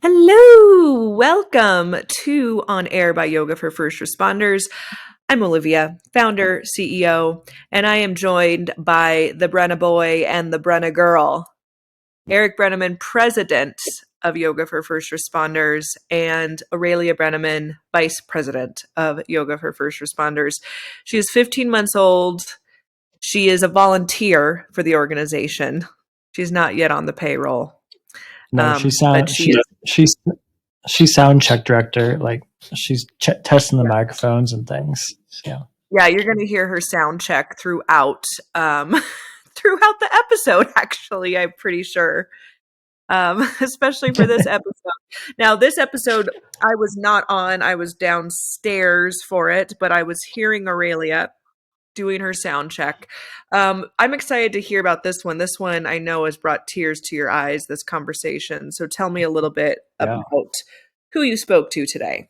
Hello, welcome to On Air by Yoga for First Responders. I'm Olivia, founder, CEO, and I am joined by the Brenna boy and the Brenna girl, Eric Brenneman, president of Yoga for First Responders, and Aurelia Brenneman, vice president of Yoga for First Responders. She is 15 months old. She is a volunteer for the organization. She's not yet on the payroll. No, she's sound check director. Like she's testing the microphones and things. Yeah, you're going to hear her sound check throughout throughout the episode. Actually, I'm pretty sure, especially for this episode. Now, this episode I was not on; I was downstairs for it, but I was hearing Aurelia doing her sound check. I'm excited to hear about this one. This one I know has brought tears to your eyes, this conversation. So tell me a little bit about who you spoke to today.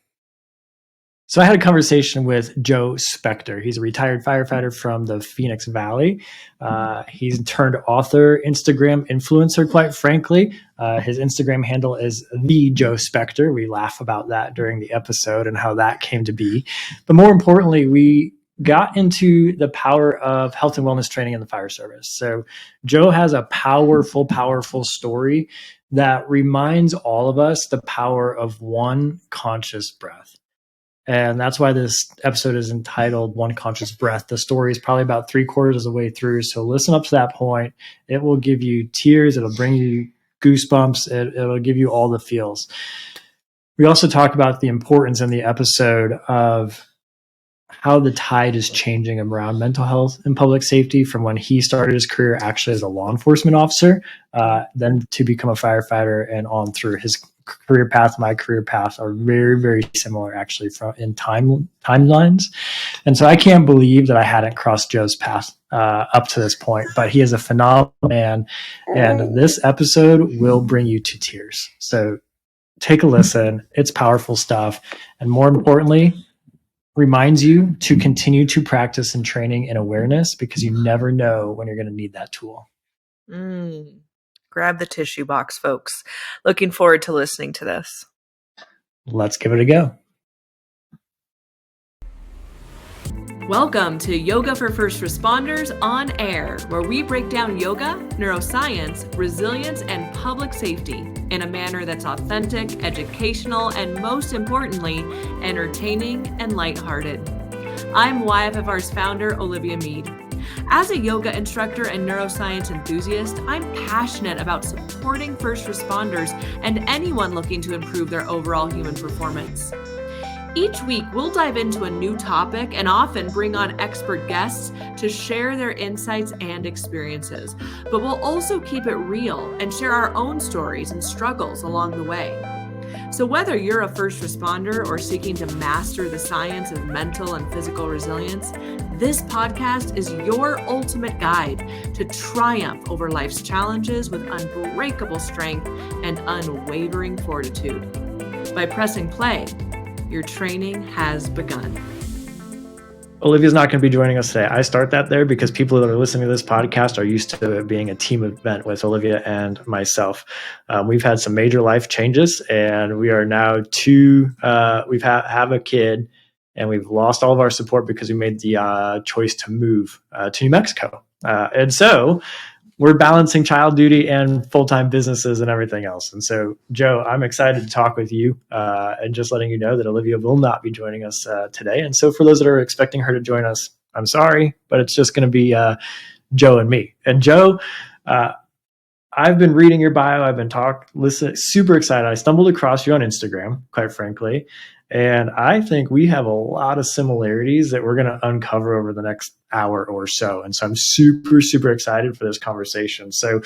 So I had a conversation with Joe Spector. He's a retired firefighter from the Phoenix Valley. He's turned author, Instagram influencer, quite frankly. His Instagram handle is the Joe Spector. We laugh about that during the episode and how that came to be. But more importantly, we got into the power of health and wellness training in the fire service. So Joe has a powerful story that reminds all of us the power of one conscious breath. And that's why this episode is entitled One Conscious Breath. The story is probably about 3/4 of the way through. So listen up to that point. It will give you tears. It'll bring you goosebumps. It'll give you all the feels. We also talk about the importance in the episode of how the tide is changing around mental health and public safety from when he started his career actually as a law enforcement officer, then to become a firefighter and on through. His career path, my career path are very, very similar actually in timelines. And so I can't believe that I hadn't crossed Joe's path up to this point, but he is a phenomenal man. And this episode will bring you to tears. So take a listen. It's powerful stuff. And more importantly, reminds you to continue to practice in training and awareness because you never know when you're going to need that tool. Grab the tissue box, folks. Looking forward to listening to this. Let's give it a go. Welcome to Yoga for First Responders On Air, where we break down yoga, neuroscience, resilience, and public safety in a manner that's authentic, educational, and most importantly, entertaining and lighthearted. I'm YFFR's founder, Olivia Mead. As a yoga instructor and neuroscience enthusiast, I'm passionate about supporting first responders and anyone looking to improve their overall human performance. Each week, we'll dive into a new topic and often bring on expert guests to share their insights and experiences. But we'll also keep it real and share our own stories and struggles along the way. So whether you're a first responder or seeking to master the science of mental and physical resilience, this podcast is your ultimate guide to triumph over life's challenges with unbreakable strength and unwavering fortitude. By pressing play, your training has begun. Olivia's not going to be joining us today. I start that there because people that are listening to this podcast are used to it being a team event with Olivia and myself. We've had some major life changes, and we are now have a kid, and we've lost all of our support because we made the choice to move to New Mexico. And so we're balancing child duty and full-time businesses and everything else. And so, Joe, I'm excited to talk with you and just letting you know that Olivia will not be joining us today. And so for those that are expecting her to join us, I'm sorry, but it's just going to be Joe and me. And Joe, I've been reading your bio. I've been listening, super excited. I stumbled across you on Instagram, quite frankly. And I think we have a lot of similarities that we're going to uncover over the next hour or so. And so I'm super excited for this conversation. So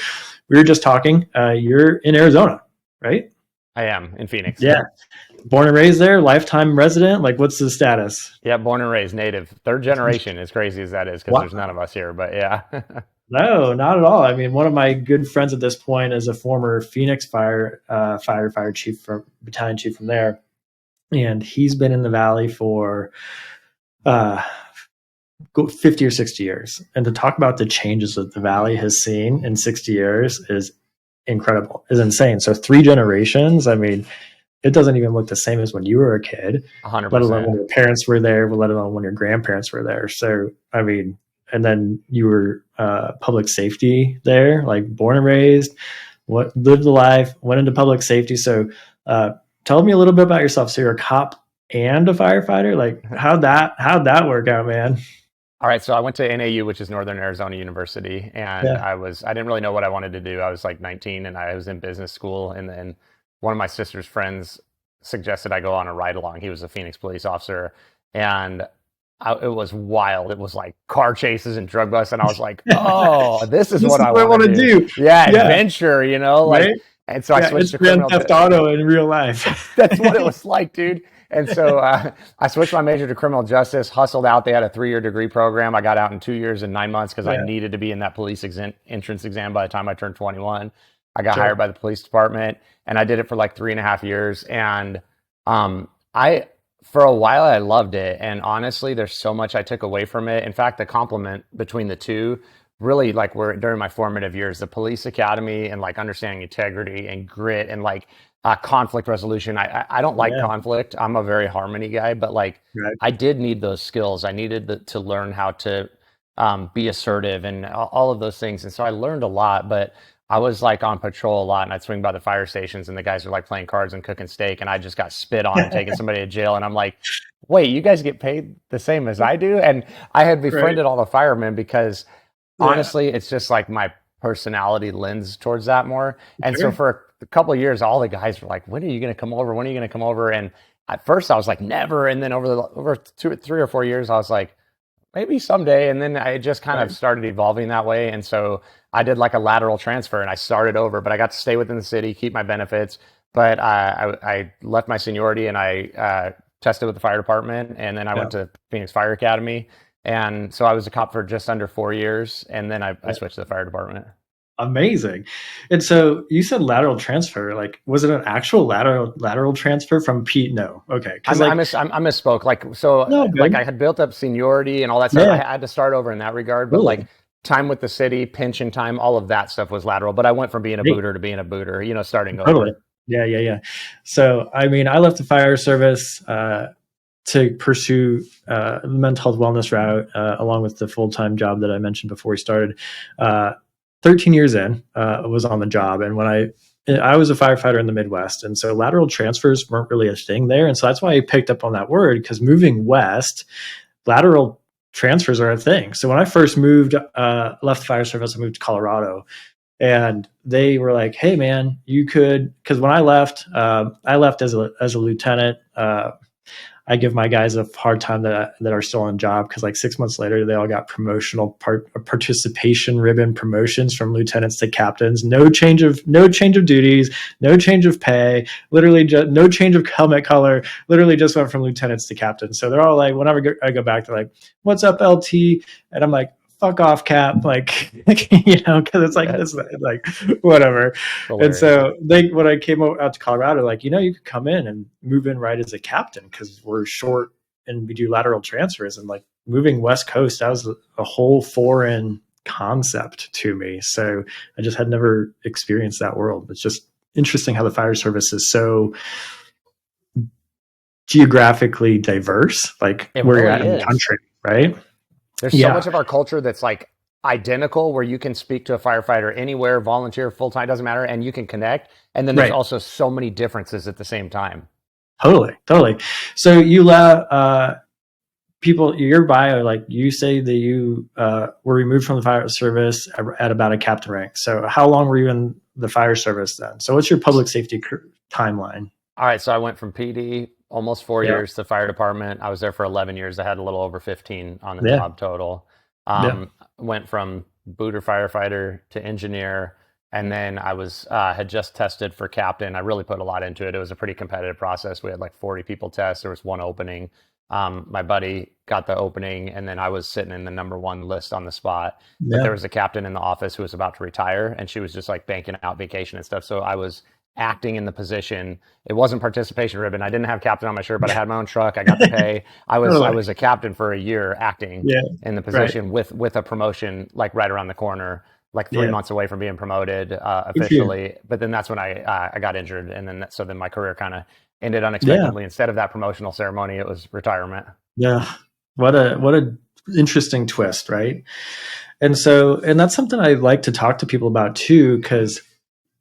we were just talking, you're in Arizona, right? I am in Phoenix. Yeah. Born and raised there, lifetime resident. Like, what's the status? Yeah, born and raised, native. Third generation, as crazy as that is, because there's none of us here, but yeah. No, not at all. I mean, one of my good friends at this point is a former Phoenix firefighter chief, battalion chief from there. And he's been in the Valley for 50 or 60 years. And to talk about the changes that the Valley has seen in 60 years is incredible, is insane. So 3 generations, I mean, it doesn't even look the same as when you were a kid, 100%. let alone when your parents were there, let alone when your grandparents were there. So, I mean, and then you were public safety there, like born and raised, lived the life, went into public safety. So tell me a little bit about yourself. So you're a cop and a firefighter? Like how'd that work out, man? All right, so I went to NAU, which is Northern Arizona University, and Yeah. I didn't really know what I wanted to do. I was like 19 and I was in business school, and then one of my sister's friends suggested I go on a ride along. He was a Phoenix police officer, and it was wild. It was like car chases and drug busts, and I was like, "Oh, this is what I want to do." Yeah, adventure, like. Right? And so I switched to Grand criminal. Theft Auto in real life. That's what it was like, dude. And so I switched my major to criminal justice, hustled out. They had a 3-year degree program. I got out in 2 years and 9 months because I needed to be in that police entrance exam by the time I turned 21. I got hired by the police department, and I did it for like 3.5 years. And for a while, I loved it. And honestly, there's so much I took away from it. In fact, the compliment between the two really like were during my formative years, the police academy and like understanding integrity and grit and like conflict resolution. I don't like conflict. I'm a very harmony guy, but like I did need those skills. I needed to learn how to be assertive and all of those things. And so I learned a lot, but I was like on patrol a lot, and I'd swing by the fire stations and the guys are like playing cards and cooking steak, and I just got spit on and taking somebody to jail. And I'm like, wait, you guys get paid the same as I do? And I had befriended all the firemen because honestly, it's just like my personality lends towards that more. And so for a couple of years, all the guys were like, when are you going to come over? When are you going to come over? And at first I was like, never. And then over 3 or 4 years, I was like, maybe someday. And then I just kind of started evolving that way. And so I did like a lateral transfer and I started over, but I got to stay within the city, keep my benefits. But I left my seniority and I tested with the fire department. And then I went to Phoenix Fire Academy. And so I was a cop for just under 4 years. And then I switched to the fire department. Amazing. And so you said lateral transfer. Like, was it an actual lateral transfer from Pete? No. Okay. I misspoke. Like I had built up seniority and all that stuff. I had to start over in that regard. But like time with the city, pension time, all of that stuff was lateral. But I went from being a booter to being a booter, starting over. Yeah. So, I mean, I left the fire service to pursue the mental health wellness route along with the full-time job that I mentioned before we started. 13 years in, was on the job. And when I was a firefighter in the Midwest. And so lateral transfers weren't really a thing there. And so that's why I picked up on that word, because moving west, lateral transfers are a thing. So when I first moved, left the fire service, I moved to Colorado. And they were like, hey, man, you could, because when I left as a lieutenant. I give my guys a hard time that are still on job, because like 6 months later, they all got participation ribbon promotions from lieutenants to captains. No change of duties, no change of pay, literally just no change of helmet color. Literally just went from lieutenants to captains. So they're all like, whenever I go back, they're like, "What's up, LT?" And I'm like, "Fuck off, Cap," like, because it's like this, like whatever. Hilarious. And so when I came out to Colorado, like, you could come in and move in right as a captain because we're short and we do lateral transfers. And like moving West Coast, that was a whole foreign concept to me. So I just had never experienced that world. It's just interesting how the fire service is so geographically diverse, like where you're at in the country, right? There's so much of our culture that's like identical, where you can speak to a firefighter anywhere, volunteer, full-time, doesn't matter, and you can connect. And then there's also so many differences at the same time. Totally. So you let people, your bio, like you say that you were removed from the fire service at about a captain rank. So how long were you in the fire service then? So what's your public safety timeline? All right. So I went from PD almost 4 years to fire department. I was there for 11 years. I had a little over 15 on the job total. Went from booter firefighter to engineer. And then I had just tested for captain. I really put a lot into it. It was a pretty competitive process. We had like 40 people test. There was one opening. My buddy got the opening, and then I was sitting in the number one list on the spot. But there was a captain in the office who was about to retire, and she was just like banking out vacation and stuff. So I was acting in the position. It wasn't participation ribbon. I didn't have captain on my shirt, but I had my own truck. I got to pay. I was a captain for a year acting in the position with a promotion like right around the corner like 3 months away from being promoted Good for you. officially. But then that's when I got injured, and then so then my career kind of ended Yeah. unexpectedly. Instead of that promotional ceremony, it was retirement. Yeah. What a interesting twist, right? And that's something I like to talk to people about too, because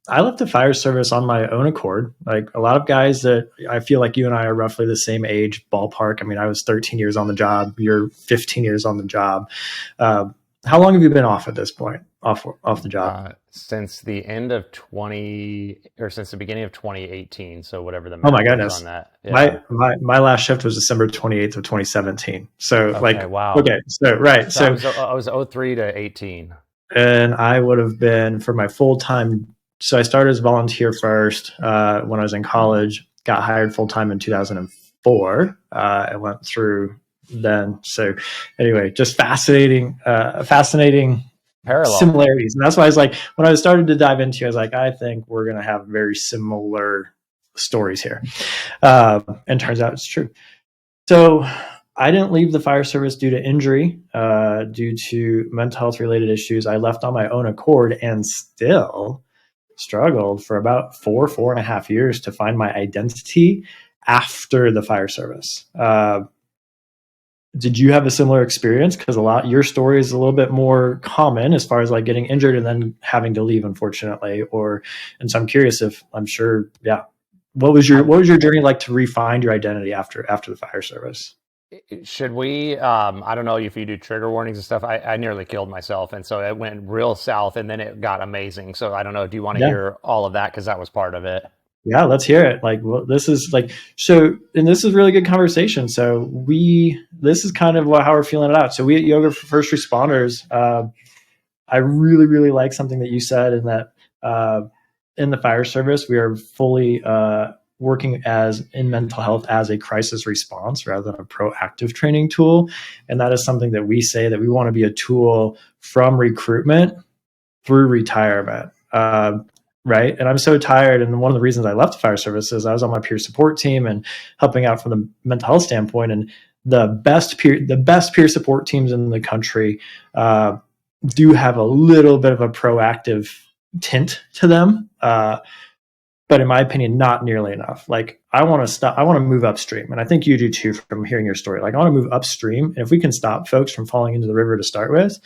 I left the fire service on my own accord. Like a lot of guys that I feel like you and I are roughly the same age ballpark. I mean, I was 13 years on the job. You're 15 years on the job. Uh, how long have you been off at this point? Off the job? Since the end of 20, or since the beginning of 2018. So whatever the Oh my math is on goodness. that. Yeah. My last shift was December 28th of 2017. So Okay. like, Wow. okay. So, right. So I So, was I was 03 to 18. and I would have been for my full time. So I started as a volunteer first when I was in college. Got hired full time in 2004. I went through then. So anyway, just fascinating Parallel. similarities, and that's why I was like, when I started to dive into, I was like, I think we're going to have very similar stories here, and turns out it's true. So I didn't leave the fire service due to injury, due to mental health related issues. I left on my own accord and still struggled for about 4.5 years to find my identity after the fire service. Did you have a similar experience? Because your story is a little bit more common as far as like getting injured and then having to leave, unfortunately. And so I'm curious if I'm sure, yeah. What was your journey like to refine your identity after the fire service? Should we? I don't know if you do trigger warnings and stuff. I nearly killed myself, and so it went real south, and then it got amazing. So I don't know. Do you want to Yeah. hear all of that? Because that was part of it. Yeah, let's hear it. Like, well, this is like, so, and this is really good conversation. So this is kind of how we're feeling it out. So we at Yoga for First Responders, I really, really like something that you said, in that in the fire service, we are fully working in mental health as a crisis response rather than a proactive training tool. And that is something that we say that we want to be a tool from recruitment through retirement. Right. And I'm so tired. And one of the reasons I left the fire service is I was on my peer support team and helping out from the mental health standpoint. And the best peer support teams in the country do have a little bit of a proactive tint to them. But in my opinion, not nearly enough. Like I want to move upstream. And I think you do too from hearing your story. Like I want to move upstream. And if we can stop folks from falling into the river to start with,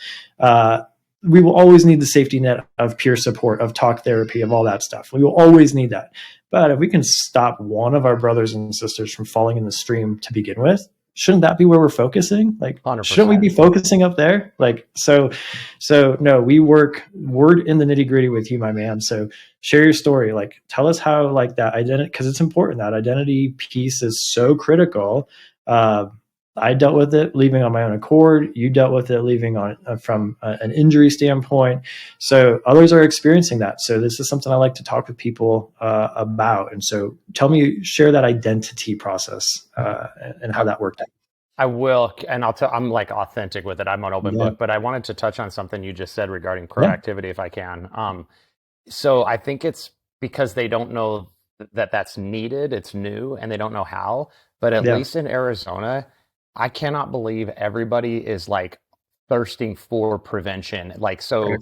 we will always need the safety net of peer support, of talk therapy, of all that stuff. We will always need that. But if we can stop one of our brothers and sisters from falling in the stream to begin with, shouldn't that be where we're focusing? Like, 100%. Shouldn't we be focusing up there? Like, so no, we're in the nitty gritty with you, my man. So share your story. Like, tell us how, like, that identity, because it's important. That identity piece is so critical. I dealt with it leaving on my own accord. You dealt with it leaving on from an injury standpoint. So others are experiencing that. So this is something I like to talk with people about. And so share that identity process and how that worked out. I will, and I'll tell. I'm like authentic with it. I'm an open Yeah. book, but I wanted to touch on something you just said regarding proactivity, if I can. So I think it's because they don't know that that's needed. It's new, and they don't know how. But at least in Arizona, I cannot believe everybody is like thirsting for prevention. Like, so,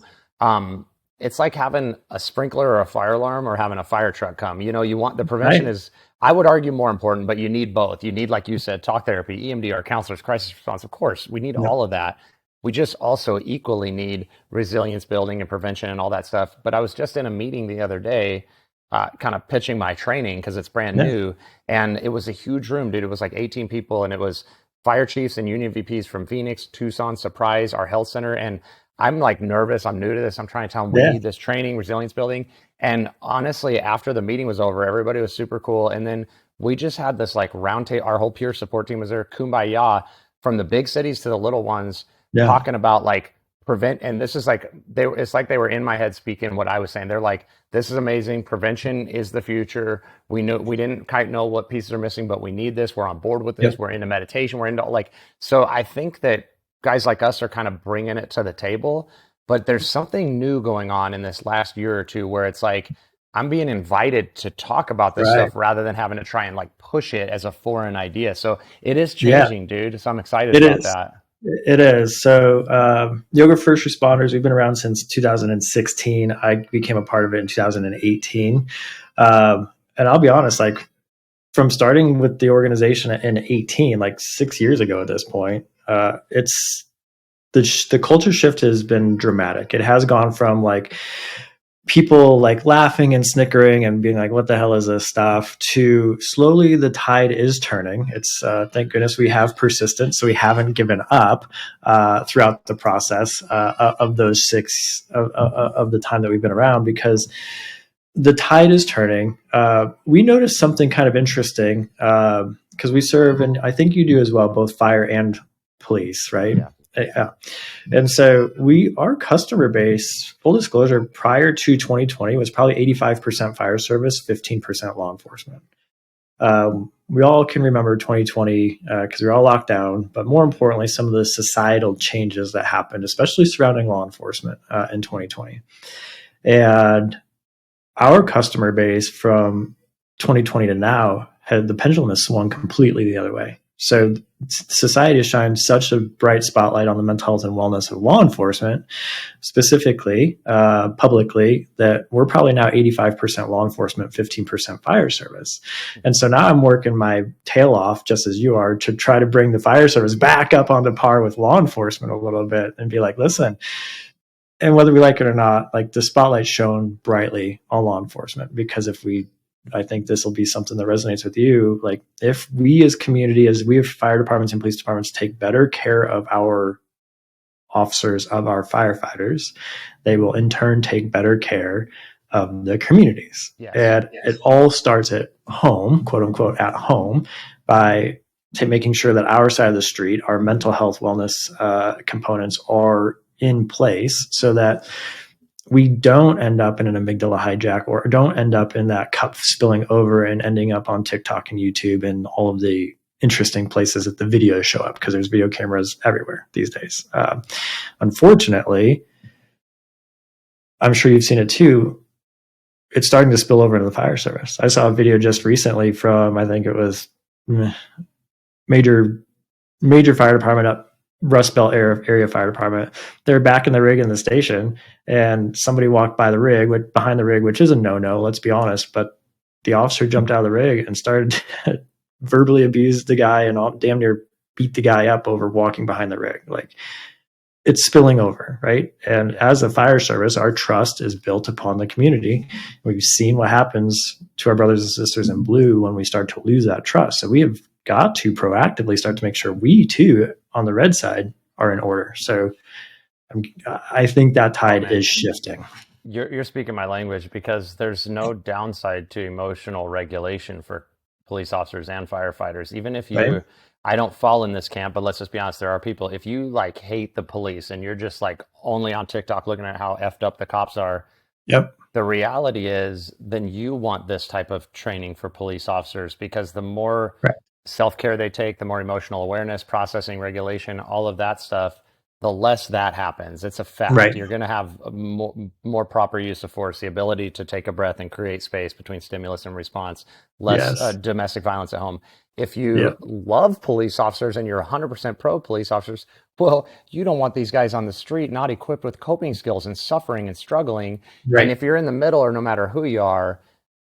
it's like having a sprinkler or a fire alarm or having a fire truck come. You know, you want the prevention is, I would argue, more important, but you need both. You need, like you said, talk therapy, EMDR, counselors, crisis response. Of course, we need all of that. We just also equally need resilience building and prevention and all that stuff. But I was just in a meeting the other day, kind of pitching my training because it's brand new. And it was a huge room, dude. It was like 18 people, and it was fire chiefs and union VPs from Phoenix, Tucson, Surprise, our health center. And I'm like nervous. I'm new to this. I'm trying to tell them we need this training, resilience building. And honestly, after the meeting was over, everybody was super cool. And then we just had this like round table. Our whole peer support team was there, kumbaya, from the big cities to the little ones, talking about like prevent. And this is like, it's like they were in my head speaking what I was saying. They're like, this is amazing. Prevention is the future. We didn't quite know what pieces are missing, but we need this. We're on board with this. We're into meditation. We're into like, so I think that guys like us are kind of bringing it to the table, but there's something new going on in this last year or two where it's like, I'm being invited to talk about this stuff rather than having to try and like push it as a foreign idea. So it is changing, dude. So I'm excited about that. It is. So, Yoga First Responders, we've been around since 2016. I became a part of it in 2018. And I'll be honest, like from starting with the organization in 18, like 6 years ago at this point, it's the culture shift has been dramatic. It has gone from like people like laughing and snickering and being like, what the hell is this stuff, to slowly the tide is turning. It's thank goodness we have persistence, so we haven't given up throughout the process of those of the time that we've been around, because the tide is turning. We noticed something kind of interesting because we serve, and I think you do as well, both fire and police, right? Yeah. And so our customer base, full disclosure, prior to 2020 was probably 85% fire service, 15% law enforcement. We all can remember 2020 because we were all locked down, but more importantly, some of the societal changes that happened, especially surrounding law enforcement in 2020. And our customer base from 2020 to now, the pendulum has swung completely the other way. So society has shined such a bright spotlight on the mental health and wellness of law enforcement, specifically publicly, that we're probably now 85% law enforcement, 15% fire service. And so now I'm working my tail off, just as you are, to try to bring the fire service back up onto par with law enforcement a little bit and be like, listen, and whether we like it or not, like the spotlight shone brightly on law enforcement, because I think this will be something that resonates with you. Like if we as community, as we have fire departments and police departments, take better care of our officers, of our firefighters, they will in turn take better care of the communities. Yes. And it all starts at home, quote unquote, at home, by making sure that our side of the street, our mental health wellness components are in place so that we don't end up in an amygdala hijack, or don't end up in that cup spilling over and ending up on TikTok and YouTube and all of the interesting places that the videos show up, because there's video cameras everywhere these days. Unfortunately, I'm sure you've seen it too. It's starting to spill over into the fire service. I saw a video just recently from, I think it was major fire department up Rust Belt area fire department. They're back in the rig in the station, and somebody walked by the rig, behind the rig, which is a no-no, let's be honest. But the officer jumped out of the rig and started to verbally abuse the guy and damn near beat the guy up over walking behind the rig. Like, it's spilling over, right? And as a fire service, our trust is built upon the community. We've seen what happens to our brothers and sisters in blue when we start to lose that trust. So we have got to proactively start to make sure we too, on the red side, are in order. So I think that tide is shifting. You're speaking my language, because there's no downside to emotional regulation for police officers and firefighters. Even if you, I don't fall in this camp, but let's just be honest, there are people, if you like hate the police and you're just like only on TikTok looking at how effed up the cops are, the reality is then you want this type of training for police officers, because the more self-care they take, the more emotional awareness, processing, regulation, all of that stuff, the less that happens. It's a fact. You're going to have a more proper use of force, the ability to take a breath and create space between stimulus and response, less domestic violence at home. If you love police officers and you're 100% pro police officers, well, you don't want these guys on the street not equipped with coping skills and suffering and struggling. And if you're in the middle, or no matter who you are,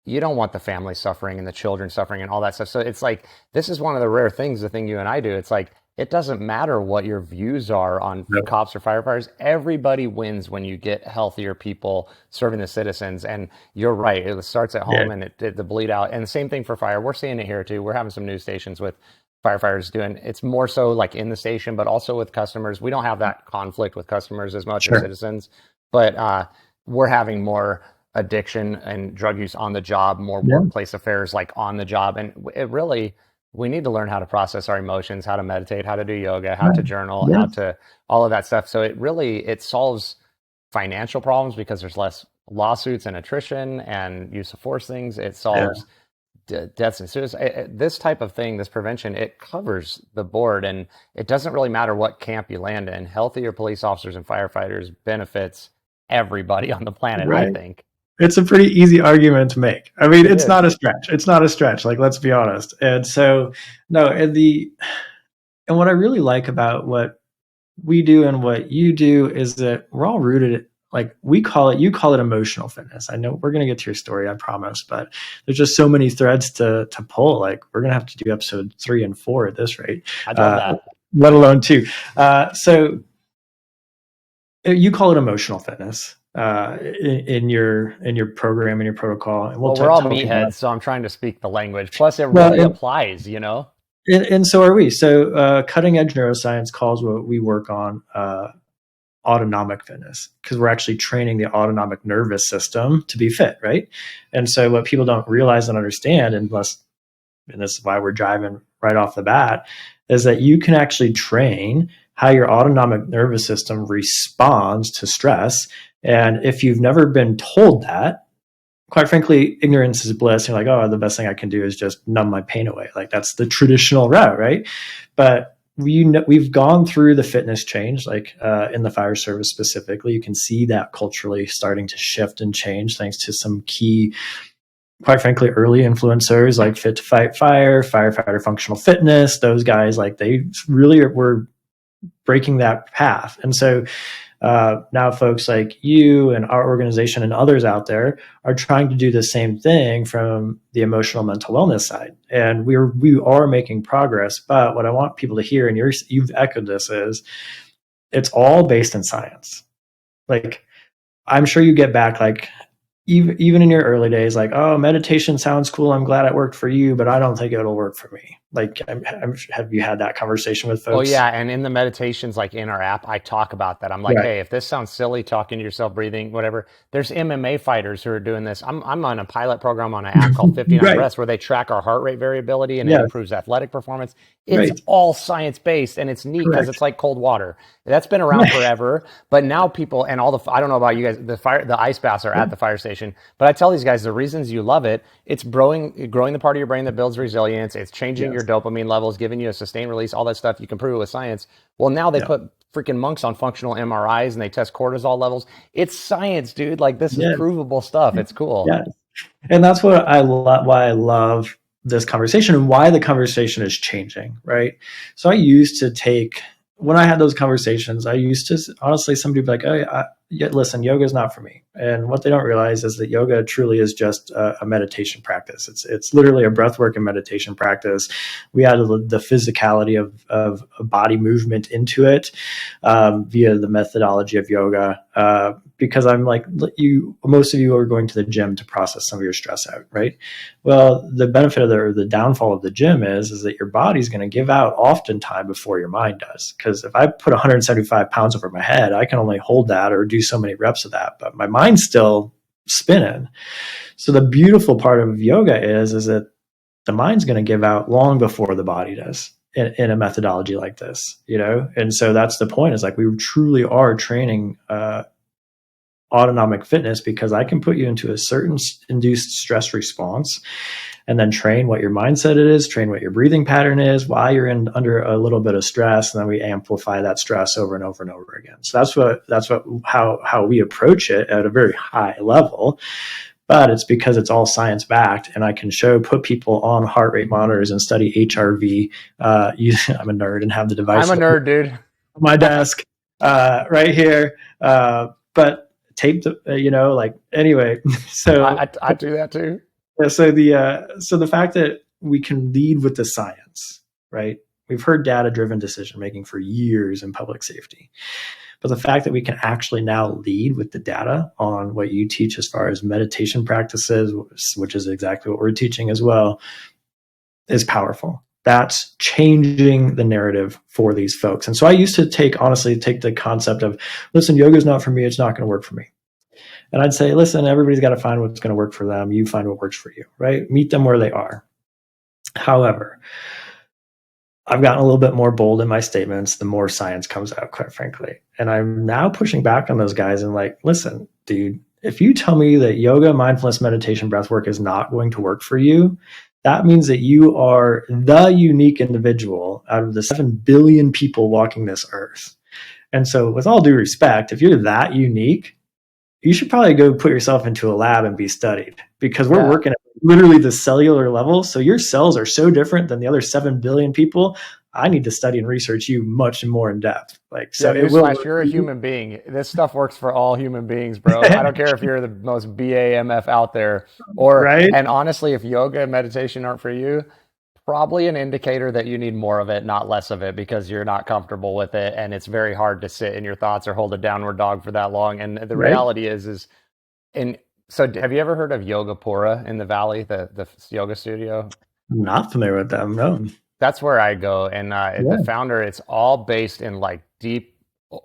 you don't want the family suffering and the children suffering and all that stuff. So it's like, this is one of the rare things, the thing you and I do. It's like, it doesn't matter what your views are on cops or firefighters. Everybody wins when you get healthier people serving the citizens. And you're right. It starts at home and the bleed out. And the same thing for fire. We're seeing it here too. We're having some news stations with firefighters doing, it's more so like in the station, but also with customers. We don't have that conflict with customers as much as citizens, but we're having more addiction and drug use on the job, more workplace affairs like on the job. And it really, we need to learn how to process our emotions, how to meditate, how to do yoga, how to journal, how to all of that stuff. So it solves financial problems because there's less lawsuits and attrition and use of force things. It solves deaths and suicide. This type of thing, this prevention, it covers the board, and it doesn't really matter what camp you land in. Healthier police officers and firefighters benefits everybody on the planet, I think. It's a pretty easy argument to make. I mean, it's not a stretch. It's not a stretch. Like, let's be honest. And so, no, and what I really like about what we do and what you do is that we're all rooted, like you call it emotional fitness. I know we're going to get to your story, I promise, but there's just so many threads to pull. Like we're going to have to do episode 3 and 4 at this rate. I'd love that. Let alone 2. So you call it emotional fitness in your program, in your protocol. And we're all meatheads, so I'm trying to speak the language. Plus, it really applies, you know? And so are we. So cutting edge neuroscience calls what we work on autonomic fitness, because we're actually training the autonomic nervous system to be fit, right? And so what people don't realize and understand, and this is why we're driving right off the bat, is that you can actually train how your autonomic nervous system responds to stress. And if you've never been told that, quite frankly, ignorance is bliss. You're like, oh, the best thing I can do is just numb my pain away. Like that's the traditional route, right? But we've gone through the fitness change, like in the fire service specifically. You can see that culturally starting to shift and change thanks to some key, quite frankly, early influencers like Fit to Fight Fire, Firefighter Functional Fitness. Those guys, like they really were breaking that path. And so now folks like you and our organization and others out there are trying to do the same thing from the emotional mental wellness side. And we are making progress. But what I want people to hear, and you've echoed this, is it's all based in science. Like I'm sure you get back, like even in your early days, like, oh, meditation sounds cool. I'm glad it worked for you, but I don't think it'll work for me. Like, have you had that conversation with folks? Oh yeah, and in the meditations, like in our app, I talk about that. I'm like, hey, if this sounds silly, talking to yourself, breathing, whatever. There's MMA fighters who are doing this. I'm on a pilot program on an app called 59 Breaths, where they track our heart rate variability and it improves athletic performance. It's all science based, and it's neat because it's like cold water. That's been around forever, but now people and all I don't know about you guys, the ice baths are at the fire station, but I tell these guys the reasons you love it. It's growing the part of your brain that builds resilience. It's changing your dopamine levels, giving you a sustained release, all that stuff. You can prove it with science. Well, now they put freaking monks on functional MRIs and they test cortisol levels. It's science, dude. Like this is provable stuff. It's cool. Yeah. And that's what why I love this conversation and why the conversation is changing, right? So I used to when I had those conversations, I used to honestly, somebody would be like, oh, listen, yoga is not for me. And what they don't realize is that yoga truly is just a meditation practice. It's literally a breathwork and meditation practice. We add the physicality of body movement into it via the methodology of yoga. Because I'm like, most of you are going to the gym to process some of your stress out, right? Well, the benefit of the downfall of the gym is that your body's going to give out often time before your mind does. Because if I put 175 pounds over my head, I can only hold that or do so many reps of that, but my mind's still spinning. So the beautiful part of yoga is that the mind's going to give out long before the body does in a methodology like this, you know? And so that's the point, is like we truly are training autonomic fitness, because I can put you into a certain induced stress response and then train what your mindset is, train what your breathing pattern is while you're under a little bit of stress. And then we amplify that stress over and over and over again. So that's how we approach it at a very high level. But it's because it's all science backed, and I can put people on heart rate monitors and study HRV. I'm a nerd and have the device. I'm a nerd, dude. On my desk, right here. But taped, anyway. So I do that too. So the fact that we can lead with the science, right? We've heard data-driven decision making for years in public safety. But the fact that we can actually now lead with the data on what you teach as far as meditation practices, which is exactly what we're teaching as well, is powerful. That's changing the narrative for these folks. And so I used to take the concept of, listen, yoga is not for me. It's not going to work for me. And I'd say, listen, everybody's got to find what's going to work for them. You find what works for you, right? Meet them where they are. However, I've gotten a little bit more bold in my statements the more science comes out, quite frankly. And I'm now pushing back on those guys and like, listen, dude, if you tell me that yoga, mindfulness, meditation, breathwork is not going to work for you, that means that you are the unique individual out of the 7 billion people walking this earth. And so with all due respect, if you're that unique, you should probably go put yourself into a lab and be studied, because we're working at literally the cellular level. So your cells are so different than the other 7 billion people. I need to study and research you much more in depth. Like, so Yeah, it will newsflash, work you're for a you. human being. This stuff works for all human beings, bro. I don't care if you're the most BAMF out there Right? and honestly, if yoga and meditation aren't for you, probably an indicator that you need more of it, not less of it, because you're not comfortable with it. And it's very hard to sit in your thoughts or hold a downward dog for that long. And the Right? reality is, and so have you ever heard of Yogapura in the Valley, the yoga studio? I'm not familiar with them. No. That's where I go. And the Yeah. founder, it's all based in like deep,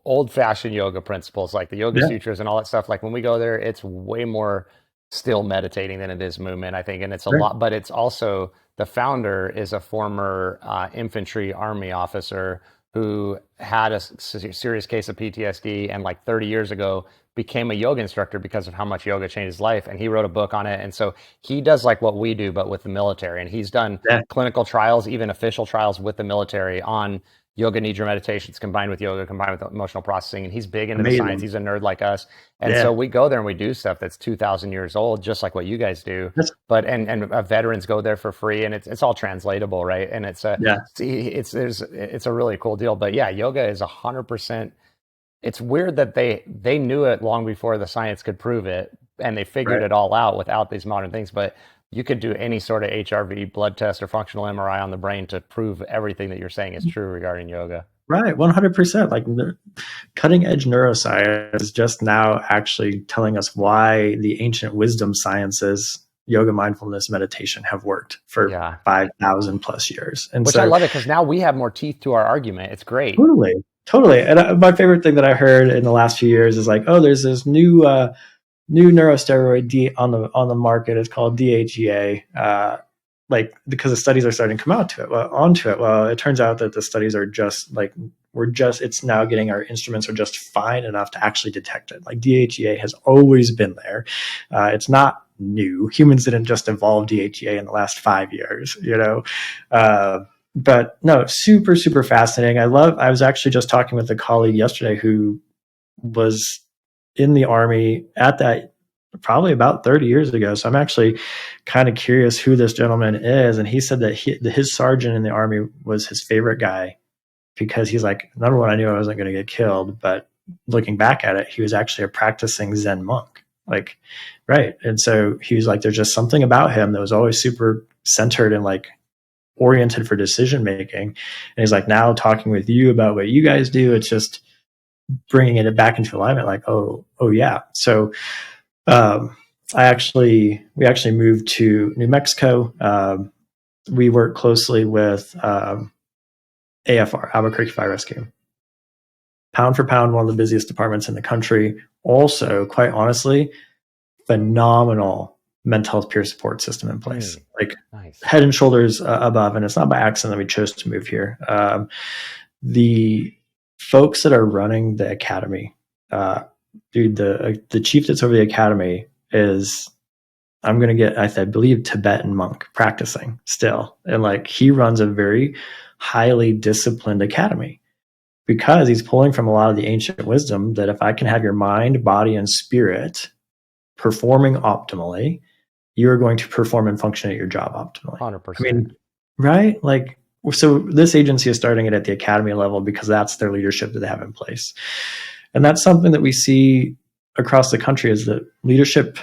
old fashioned yoga principles, like the Yoga Yeah. Sutras and all that stuff. Like when we go there, it's way more still meditating than it is movement, I think. And it's a Right. lot, but it's also the founder is a former infantry army officer who had a serious case of PTSD and like 30 years ago became a yoga instructor because of how much yoga changed his life. And he wrote a book on it. And so he does like what we do, but with the military. And he's done Yeah. clinical trials, even official trials with the military on yoga nidra meditations combined with yoga, combined with emotional processing. And he's big into the science. Amazing. He's a nerd like us. And so Yeah. we go there and we do stuff that's 2,000 years old, just like what you guys do. That's, But and veterans go there for free, and it's all translatable, right? And it's a yeah. it's a really cool deal. But yeah, yoga is 100%. It's weird that they knew it long before the science could prove it, and they figured Right. it all out without these modern things. But you could do any sort of HRV blood test or functional MRI on the brain to prove everything that you're saying is true regarding yoga. Right. 100%. Like cutting edge neuroscience is just now actually telling us why the ancient wisdom sciences, yoga, mindfulness, meditation have worked for Yeah. 5,000 plus years. And Which so I love it because now we have more teeth to our argument. It's great. totally, totally. And my favorite thing that I heard in the last few years is like, oh, there's this new neurosteroid on the market. It's called DHEA. Like because the studies are starting to come out to it, onto it. Well, it turns out that the studies are just like it's now getting our instruments are just fine enough to actually detect it. Like DHEA has always been there. It's not new. Humans didn't just evolve DHEA in the last 5 years, you know. But no, super, super fascinating. I was actually just talking with a colleague yesterday who was in the Army at that probably about 30 years ago. So I'm actually kind of curious who this gentleman is. And he said that his sergeant in the Army was his favorite guy because he's like, number one, I knew I wasn't going to get killed, but looking back at it, he was actually a practicing Zen monk. Like, right. And so he was like, there's just something about him that was always super centered and like oriented for decision making. And he's like, now talking with you about what you guys do, it's just bringing it back into alignment. Like, oh yeah. So, we actually moved to New Mexico. We work closely with AFR, Albuquerque Fire Rescue. Pound for pound, one of the busiest departments in the country. Also, quite honestly, phenomenal mental health peer support system in place. Like Nice. head and shoulders above. And it's not by accident that we chose to move here. The folks that are running the academy, dude, the chief that's over the academy is, I'm going to get, I believe, Tibetan monk practicing still. And like, he runs a very highly disciplined academy because he's pulling from a lot of the ancient wisdom that if I can have your mind, body, and spirit performing optimally, you're going to perform and function at your job optimally. 100%. I mean, right? Like, so this agency is starting it at the academy level because that's their leadership that they have in place. And that's something that we see across the country is that leadership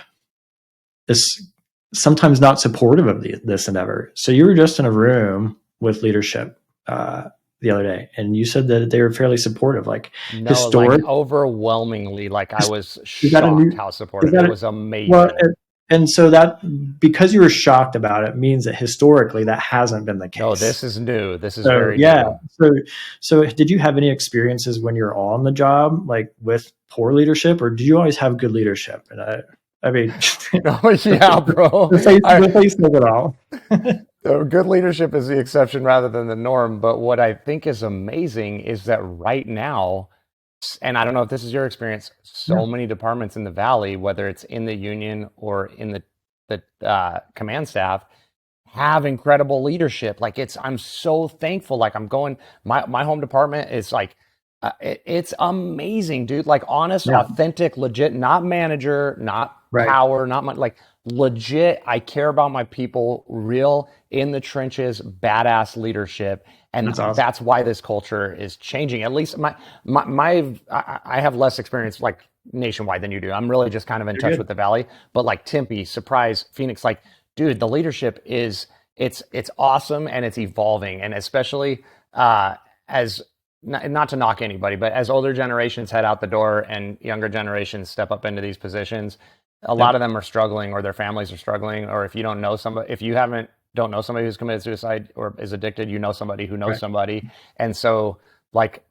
is sometimes not supportive of this endeavor. So you were just in a room with leadership the other day, and you said that they were fairly supportive, like like overwhelmingly, like I was shocked how supportive. It was amazing. Well, and so that because you were shocked about it means that historically that hasn't been the case. No, this is new. This is very new. Yeah. So did you have any experiences when you're on the job, like with poor leadership, or did you always have good leadership? And I mean, oh, yeah, bro. The face of it all. Good leadership is the exception rather than the norm. But what I think is amazing is that right now, and I don't know if this is your experience, so many departments in the Valley, whether it's in the union or in the command staff, have incredible leadership. Like I'm so thankful. Like I'm going, my home department is like, it's amazing, dude. Like honest, authentic, legit, not manager, not Right. power, not much, like legit. I care about my people, real in the trenches, badass leadership. And That's awesome. that's why this culture is changing. At least I have less experience like nationwide than you do. I'm really just kind of in You're touch good. with the Valley, but like Tempe, Surprise, Phoenix, like, dude, the leadership is, it's awesome and it's evolving. And especially as not to knock anybody, but as older generations head out the door and younger generations step up into these positions, a lot Yep. of them are struggling, or their families are struggling, or if you don't know somebody, if you haven't don't know somebody who's committed suicide or is addicted, you know somebody who knows Right. somebody. And so, like,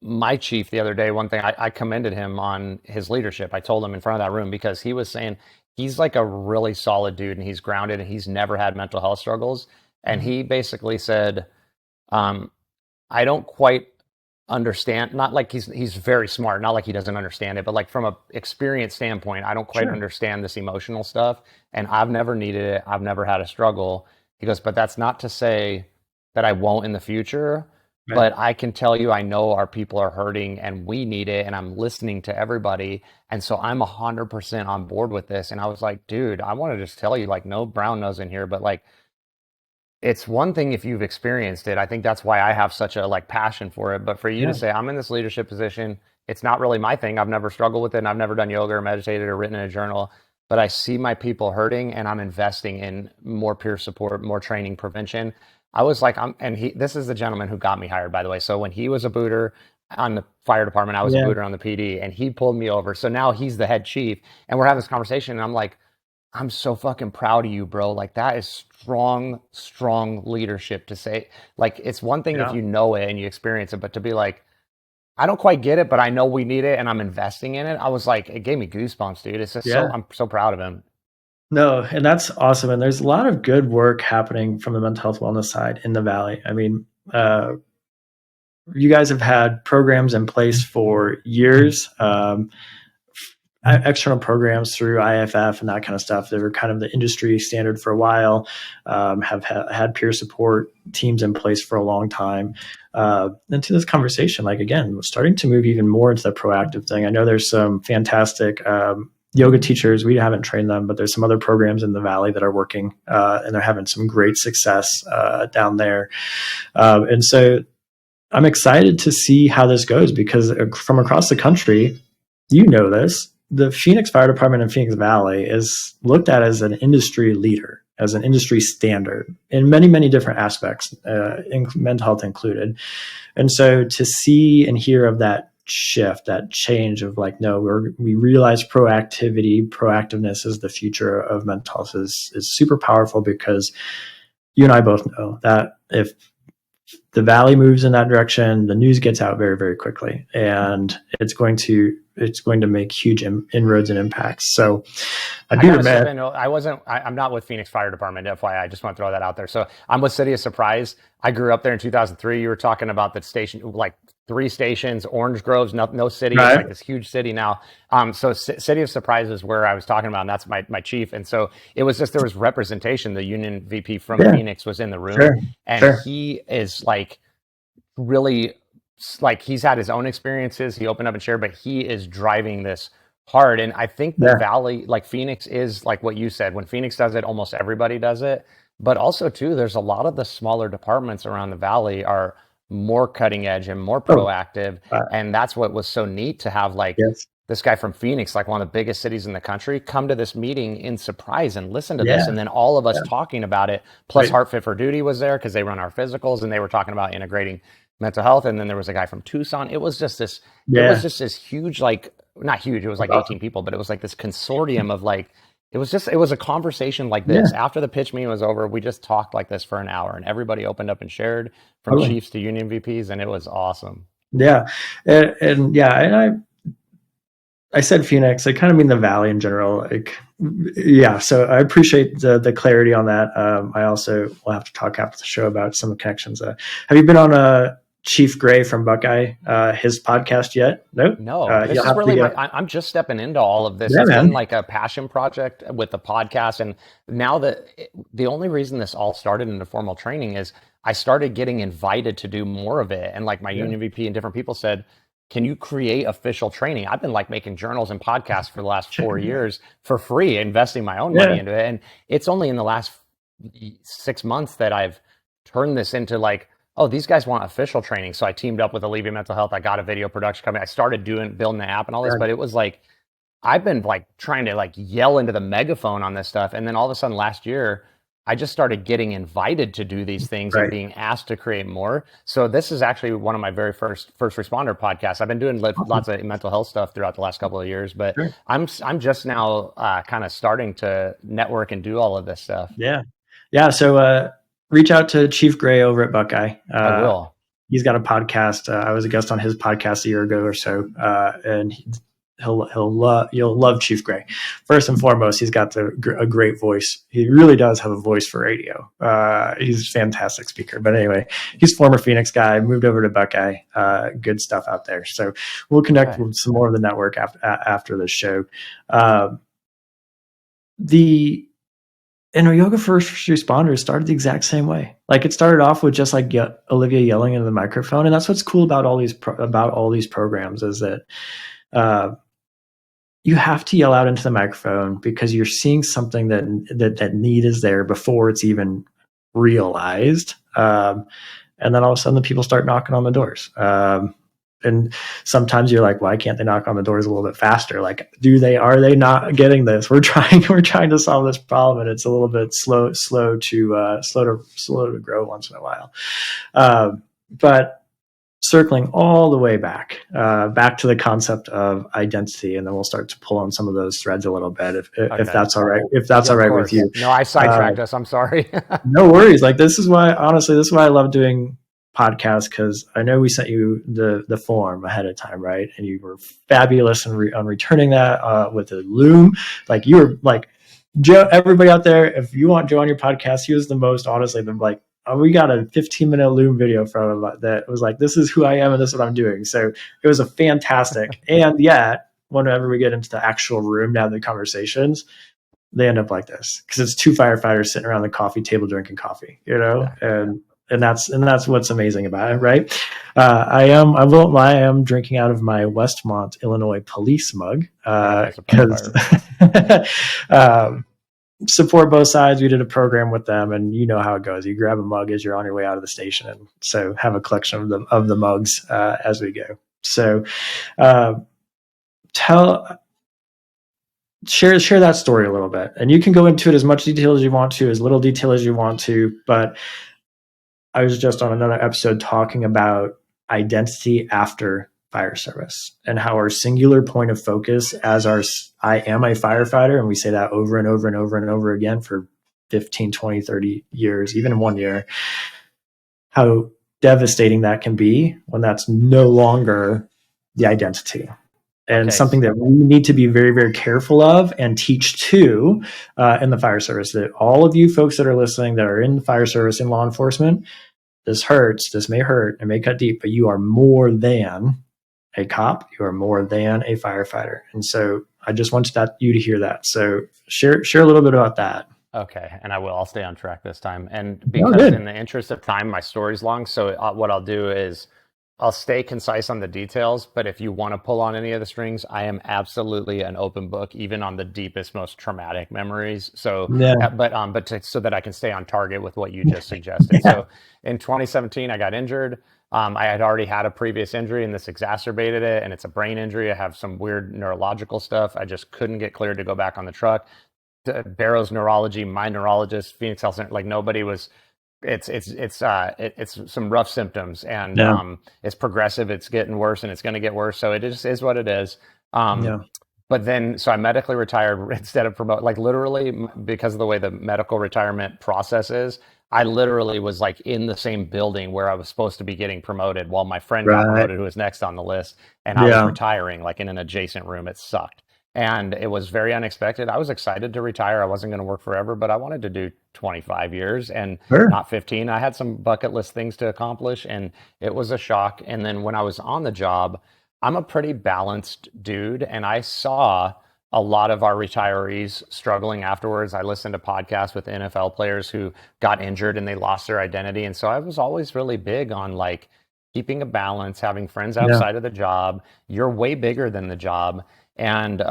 my chief the other day, one thing I commended him on his leadership. I told him in front of that room because he was saying he's like a really solid dude and he's grounded and he's never had mental health struggles. And Mhm. he basically said, um, I don't quite understand, not like he's very smart, not like he doesn't understand it, but like from a experience standpoint, I don't quite Sure. understand this emotional stuff and I've never needed it. I've never had a struggle. He goes, but that's not to say that I won't in the future, Right. but I can tell you I know our people are hurting and we need it and I'm listening to everybody. And so I'm 100% on board with this. And I was like, dude, I want to just tell you, like, no brown nose in here, but like, it's one thing if you've experienced it. I think that's why I have such a like passion for it. But for you to Yeah. say I'm in this leadership position, it's not really my thing. I've never struggled with it. And I've never done yoga or meditated or written in a journal. But I see my people hurting, and I'm investing in more peer support, more training, prevention. I was like, and this is the gentleman who got me hired, by the way. So when he was a booter on the fire department, I was a Yeah. booter on the PD, and he pulled me over. So now he's the head chief, and we're having this conversation, and I'm like, I'm so fucking proud of you, bro. Like, that is strong, strong leadership to say. Like, it's one thing if Yeah. you know it and you experience it, but to be like, I don't quite get it, but I know we need it and I'm investing in it. I was like, it gave me goosebumps, dude. It's just so, Yeah. I'm so proud of him. No, and that's awesome. And there's a lot of good work happening from the mental health wellness side in the Valley. I mean, you guys have had programs in place for years, external programs through IFF and that kind of stuff. They were kind of the industry standard for a while, have had peer support teams in place for a long time. And to this conversation, like, again, we're starting to move even more into the proactive thing. I know there's some fantastic yoga teachers. We haven't trained them, but there's some other programs in the Valley that are working, and they're having some great success down there. And so I'm excited to see how this goes, because from across the country, you know this, the Phoenix Fire Department in Phoenix Valley is looked at as an industry leader, as an industry standard in many, many different aspects, mental health included. And so to see and hear of that shift, that change of like, no, we realize proactiveness is the future of mental health is super powerful, because you and I both know that if the Valley moves in that direction, the news gets out very, very quickly, and it's going to make huge inroads and impacts. So I'd I be gotta step remiss. in. I'm not with Phoenix Fire Department, FYI. I just want to throw that out there. So I'm with City of Surprise. I grew up there in 2003. You were talking about that station, like 3 stations, Orange Grove's no city. It's Right. like this huge city now. So City of Surprise is where I was talking about, and that's my chief. And so it was just, there was representation. The union VP from Yeah. Phoenix was in the room, Sure. and Sure. he is like really, like, he's had his own experiences. He opened up and shared, but he is driving this hard. And I think the Yeah. Valley, like Phoenix, is like what you said. When Phoenix does it, almost everybody does it. But also too, there's a lot of the smaller departments around the Valley are more cutting edge and more Oh, proactive. And that's what was so neat to have, like, yes. this guy from Phoenix, like one of the biggest cities in the country, come to this meeting in Surprise and listen to this. Yeah. And then all of us Yeah. talking about it. Plus, Right. Heart Fit for Duty was there because they run our physicals, and they were talking about integrating mental health. And then there was a guy from Tucson. It was just this huge, like, not huge, it was like That's 18 awesome. people, but it was like this consortium of, like, it was a conversation like Yeah. this. After the pitch meeting was over, we just talked like this for an hour, and everybody opened up and shared, from Totally. chiefs to union VPs, and it was awesome. Yeah. And yeah, and I said Phoenix. I kind of mean the Valley in general. Like, yeah. So I appreciate the clarity on that. I also will have to talk after the show about some of the connections. Have you been on Chief Gray from Buckeye, his podcast yet? Nope. No, this You'll is have to really get. I'm just stepping into all of this. Yeah, It's been man. like a passion project with the podcast. And now the only reason this all started into formal training is I started getting invited to do more of it. And like my Yeah. union VP and different people said, can you create official training? I've been like making journals and podcasts for the last 4 years for free, investing my own money into it. And it's only in the last 6 months that I've turned this into like, oh, these guys want official training. So I teamed up with Olivia Mental Health. I got a video production company. I started building the app and all this, but it was like, I've been like trying to like yell into the megaphone on this stuff. And then all of a sudden last year, I just started getting invited to do these things and being asked to create more. So this is actually one of my very first responder podcasts. I've been doing lots of mental health stuff throughout the last couple of years, but I'm just now kind of starting to network and do all of this stuff. Yeah. So reach out to Chief Gray over at Buckeye. I will. He's got a podcast. I was a guest on his podcast a year ago or so, and you'll love Chief Gray. First and foremost, he's got a great voice. He really does have a voice for radio. He's a fantastic speaker. But anyway, he's a former Phoenix guy, moved over to Buckeye. Good stuff out there. So we'll connect with some more of the network after the show. Yoga First Responders started the exact same way. Like it started off with just like Olivia yelling into the microphone, and that's what's cool about all these programs is that you have to yell out into the microphone because you're seeing something that need is there before it's even realized. And then all of a sudden the people start knocking on the doors. And sometimes you're like, why can't they knock on the doors a little bit faster? Like, are they not getting this? We're trying to solve this problem, and it's a little bit slow to grow once in a while. But circling all the way back to the concept of identity, and then we'll start to pull on some of those threads a little bit, if that's all right. If that's all right with you. No, I sidetracked us. I'm sorry. No worries. Like this is why I love doing podcasts, because I know we sent you the form ahead of time, right? And you were fabulous on returning that with a Loom. Like you were like Joe. Everybody out there, if you want Joe on your podcast, he was the most honestly. We got a 15-minute Loom video from him that was like, this is who I am and this is what I'm doing. So it was a fantastic. And yet, whenever we get into the actual room, now the conversations, they end up like this because it's two firefighters sitting around the coffee table drinking coffee, and that's what's amazing about it, right? I won't lie, I am drinking out of my Westmont, Illinois police mug because support both sides. We did a program with them, and you know how it goes. You grab a mug as you're on your way out of the station, and so have a collection of the mugs as we go. So share that story a little bit, and you can go into it as much detail as you want to, as little detail as you want to. But I was just on another episode talking about identity after fire service and how our singular point of focus as I am a firefighter, and we say that over and over and over and over again for 15, 20, 30 years, even in 1 year, how devastating that can be when that's no longer the identity. And something that we need to be very, very careful of and teach to in the fire service, that all of you folks that are listening that are in the fire service, in law enforcement, this hurts, this may hurt, it may cut deep, but you are more than a cop, you are more than a firefighter. And so I just wanted you to hear that. So share a little bit about that. Okay. And I will. I'll stay on track this time. And because in the interest of time, my story's long. So what I'll do is I'll stay concise on the details, but if you want to pull on any of the strings, I am absolutely an open book, even on the deepest, most traumatic memories. So, so that I can stay on target with what you just suggested. So in 2017, I got injured. I had already had a previous injury, and this exacerbated it. And it's a brain injury. I have some weird neurological stuff. I just couldn't get cleared to go back on the truck. Barrow's neurology, my neurologist, Phoenix Health Center, like nobody was. It's some rough symptoms, and it's progressive. It's getting worse, and it's going to get worse. So it just is what it is. But then, so I medically retired instead of promote. Like literally, because of the way the medical retirement process is, I literally was like in the same building where I was supposed to be getting promoted while my friend got promoted, who was next on the list, and I was retiring like in an adjacent room. It sucked. And it was very unexpected. I was excited to retire. I wasn't going to work forever, but I wanted to do 25 years and not 15. I had some bucket list things to accomplish, and it was a shock. And then when I was on the job, I'm a pretty balanced dude, and I saw a lot of our retirees struggling afterwards. I listened to podcasts with NFL players who got injured and they lost their identity. And so I was always really big on like, keeping a balance, having friends Yeah. outside of the job. You're way bigger than the job. And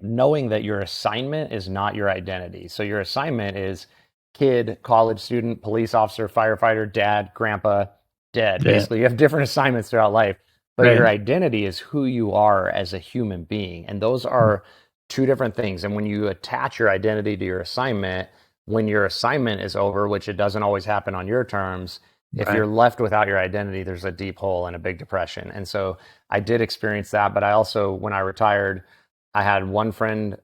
knowing that your assignment is not your identity. So your assignment is kid, college student, police officer, firefighter, dad, grandpa, dead. Yeah. Basically, you have different assignments throughout life, but your Right. identity is who you are as a human being. And those are two different things. And when you attach your identity to your assignment, when your assignment is over, which it doesn't always happen on your terms, if Right. you're left without your identity, there's a deep hole and a big depression. And so I did experience that, but I also, when I retired, I had one friend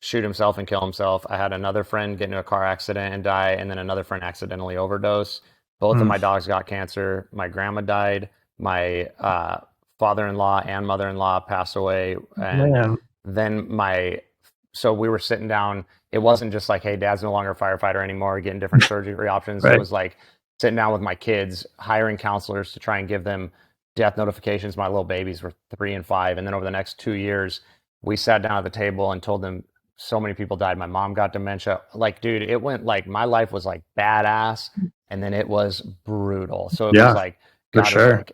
shoot himself and kill himself. I had another friend get into a car accident and die, and then another friend accidentally overdose. Both of Mm. my dogs got cancer. My grandma died. My father-in-law and mother-in-law passed away, and Man. then so we were sitting down. It wasn't just like, hey, dad's no longer a firefighter anymore, getting different surgery options. It Right. was like sitting down with my kids, hiring counselors to try and give them death notifications. My little babies were 3 and 5, and then over the next 2 years, we sat down at the table and told them so many people died. My mom got dementia. Like, dude, it went like my life was like badass, and then it was brutal. So it was Yeah, like, for God, it was sure. like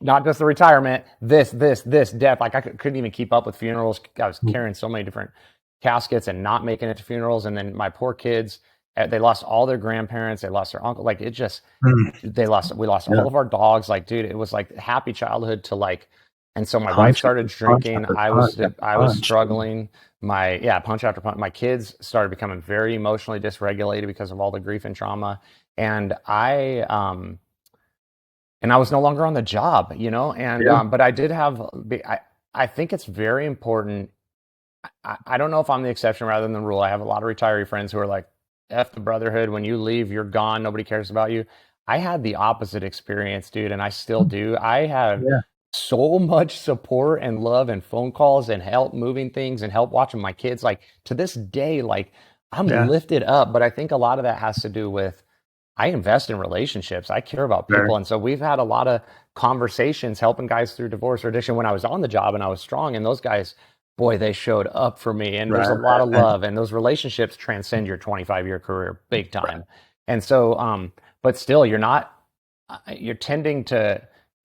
not just the retirement, this death. Like I couldn't even keep up with funerals. I was carrying so many different caskets and not making it to funerals. And then my poor kids, they lost all their grandparents. They lost their uncle. Like it just, Mm. we lost Yeah. all of our dogs. Like, dude, it was like happy childhood to like, and so my wife Punch started after punch drinking. after punch after I was punch. struggling. Yeah, punch after punch. My kids started becoming very emotionally dysregulated because of all the grief and trauma. And I was no longer on the job, and Yeah. but I did have, I think it's very important. I don't know if I'm the exception rather than the rule. I have a lot of retiree friends who are like, F the brotherhood. When you leave, you're gone. Nobody cares about you. I had the opposite experience, dude, and I still do. I have Yeah. so much support and love and phone calls and help moving things and help watching my kids. Like to this day, like I'm Yeah. lifted up, but I think a lot of that has to do with I invest in relationships. I care about Sure. people. And so we've had a lot of conversations helping guys through divorce or addiction when I was on the job and I was strong. And those guys, boy, they showed up for me. And there's a Right. lot of Right. love. And those relationships transcend your 25-year career big Right. time. And so, but still, you're tending to,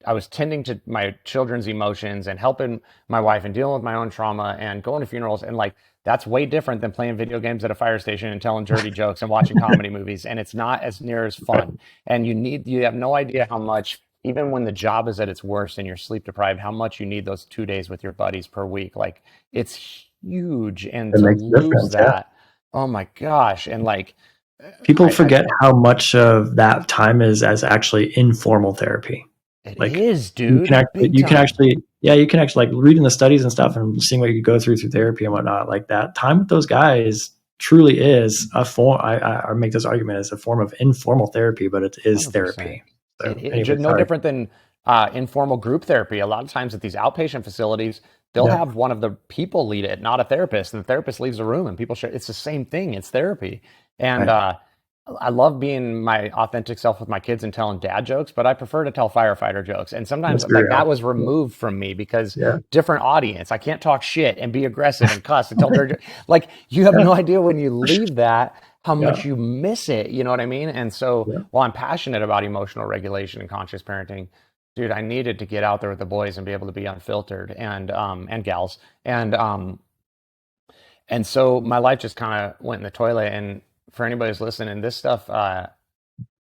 I was tending to my children's emotions and helping my wife and dealing with my own trauma and going to funerals. And like, that's way different than playing video games at a fire station and telling dirty jokes and watching comedy movies. And it's not as near as fun. And you have no idea how much, even when the job is at its worst and you're sleep deprived, how much you need those 2 days with your buddies per week. Like it's huge. And It to makes a lose difference. Yeah. that, oh my gosh. And like, People I forget how much of that time is as actually informal therapy. it Like is, dude, big you can time. actually, yeah, you can actually like reading the studies and stuff and seeing what you go through therapy and whatnot. Like that time with those guys truly is a form. I make this argument as a form of informal therapy, but it is 100%. therapy. So It anyway, just no sorry. different than informal group therapy. A lot of times at these outpatient facilities, they'll Yeah. have one of the people lead it, not a therapist, and the therapist leaves the room, and people share. It's the same thing. It's therapy, and Right. I love being my authentic self with my kids and telling dad jokes, but I prefer to tell firefighter jokes. And sometimes That's like that real. was removed from me because Yeah. different audience. I can't talk shit and be aggressive and cuss and tell dirty. Like you have Yeah. no idea when you leave that how Yeah. much you miss it. You know what I mean? And so Yeah. while I'm passionate about emotional regulation and conscious parenting, dude, I needed to get out there with the boys and be able to be unfiltered and gals. And so my life just kind of went in the toilet. And for anybody who's listening, this stuff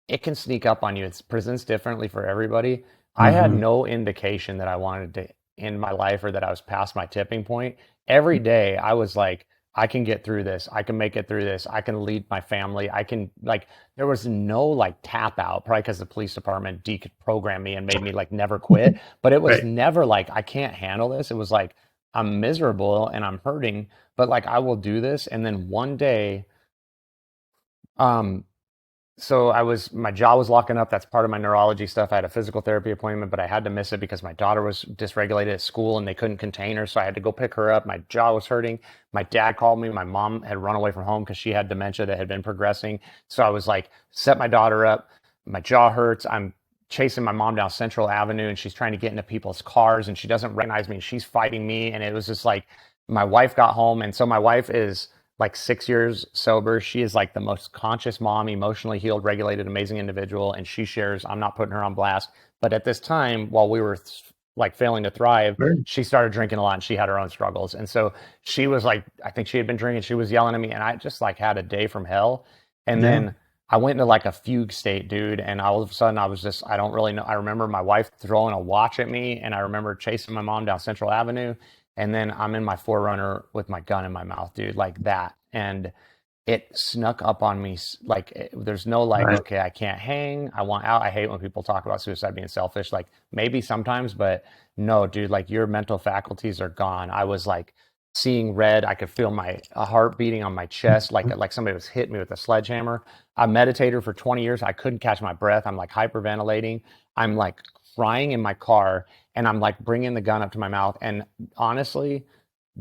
it can sneak up on you. It presents differently for everybody. I had Mm-hmm. no indication that I wanted to end my life or that I was past my tipping point. Every day I was like, I can get through this. I can make it through this. I can lead my family. I can like there was no like tap out, probably because the police department deprogrammed me and made me like never quit. But it was Right. never like I can't handle this. It was like I'm miserable and I'm hurting, but like I will do this. And then one day, um, so my jaw was locking up. That's part of my neurology stuff. I had a physical therapy appointment, but I had to miss it because my daughter was dysregulated at school and they couldn't contain her. So I had to go pick her up. My jaw was hurting. My dad called me. My mom had run away from home because she had dementia that had been progressing. So I was like, set my daughter up. My jaw hurts. I'm chasing my mom down Central Avenue and she's trying to get into people's cars and she doesn't recognize me and she's fighting me. And it was just like my wife got home. And so my wife is like 6 years sober. She is like the most conscious mom, emotionally healed, regulated, amazing individual. And she shares, I'm not putting her on blast, but at this time, while we were like failing to thrive, Sure. she started drinking a lot and she had her own struggles. And so she was like, I think she had been drinking, she was yelling at me, and I just like had a day from hell. And Yeah. then I went into like a fugue state, dude. And all of a sudden I was just, I don't really know. I remember my wife throwing a watch at me, and I remember chasing my mom down Central Avenue. And then I'm in my Forerunner with my gun in my mouth, dude, like that. And it snuck up on me. Like, there's no like, Right. okay, I can't hang, I want out. I hate when people talk about suicide being selfish. Like, maybe sometimes, but no, dude, like your mental faculties are gone. I was like seeing red. I could feel my heart beating on my chest, like somebody was hitting me with a sledgehammer. I meditated for 20 years. I couldn't catch my breath. I'm like hyperventilating. I'm like crying in my car, and I'm like bringing the gun up to my mouth. And honestly,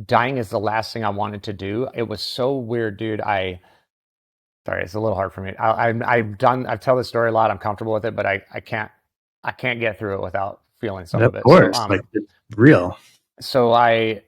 dying is the last thing I wanted to do. It was so weird, dude. Sorry, it's a little hard for me. I've told this story a lot. I'm comfortable with it, but I can't get through it without feeling some Of of it. course, like it's real. So I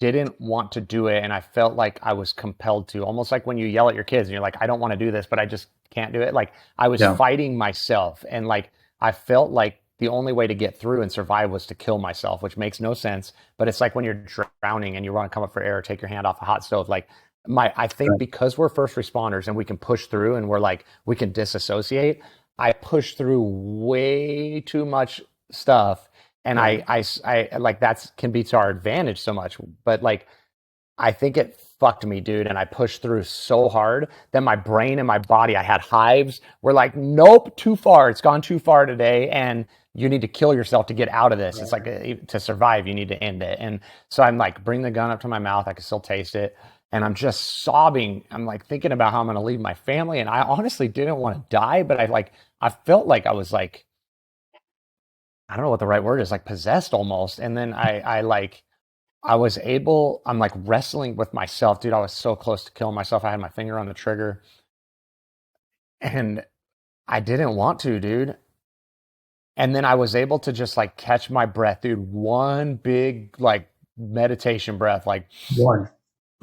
didn't want to do it, and I felt like I was compelled to, almost like when you yell at your kids and you're like, I don't want to do this, but I just can't do it. Like, I was Yeah. fighting myself, and like I felt like the only way to get through and survive was to kill myself, which makes no sense. But it's like when you're drowning and you want to come up for air, take your hand off a hot stove. Like, I think Right. because we're first responders and we can push through and we're like, we can disassociate, I push through way too much stuff. And Right. I like, that's can be to our advantage so much, but like, I think it fucked me, dude. And I pushed through so hard that my brain and my body, I had hives, were like, nope, too far. It's gone too far today. And you need to kill yourself to get out of this. It's like, to survive, you need to end it. And so I'm like, bring the gun up to my mouth. I can still taste it. And I'm just sobbing. I'm like thinking about how I'm going to leave my family. And I honestly didn't want to die, but I felt like I was like, I don't know what the right word is, like possessed almost. And then I'm like wrestling with myself, dude. I was so close to killing myself. I had my finger on the trigger, and I didn't want to, dude. And then I was able to just like catch my breath, dude. One big like meditation breath, like One.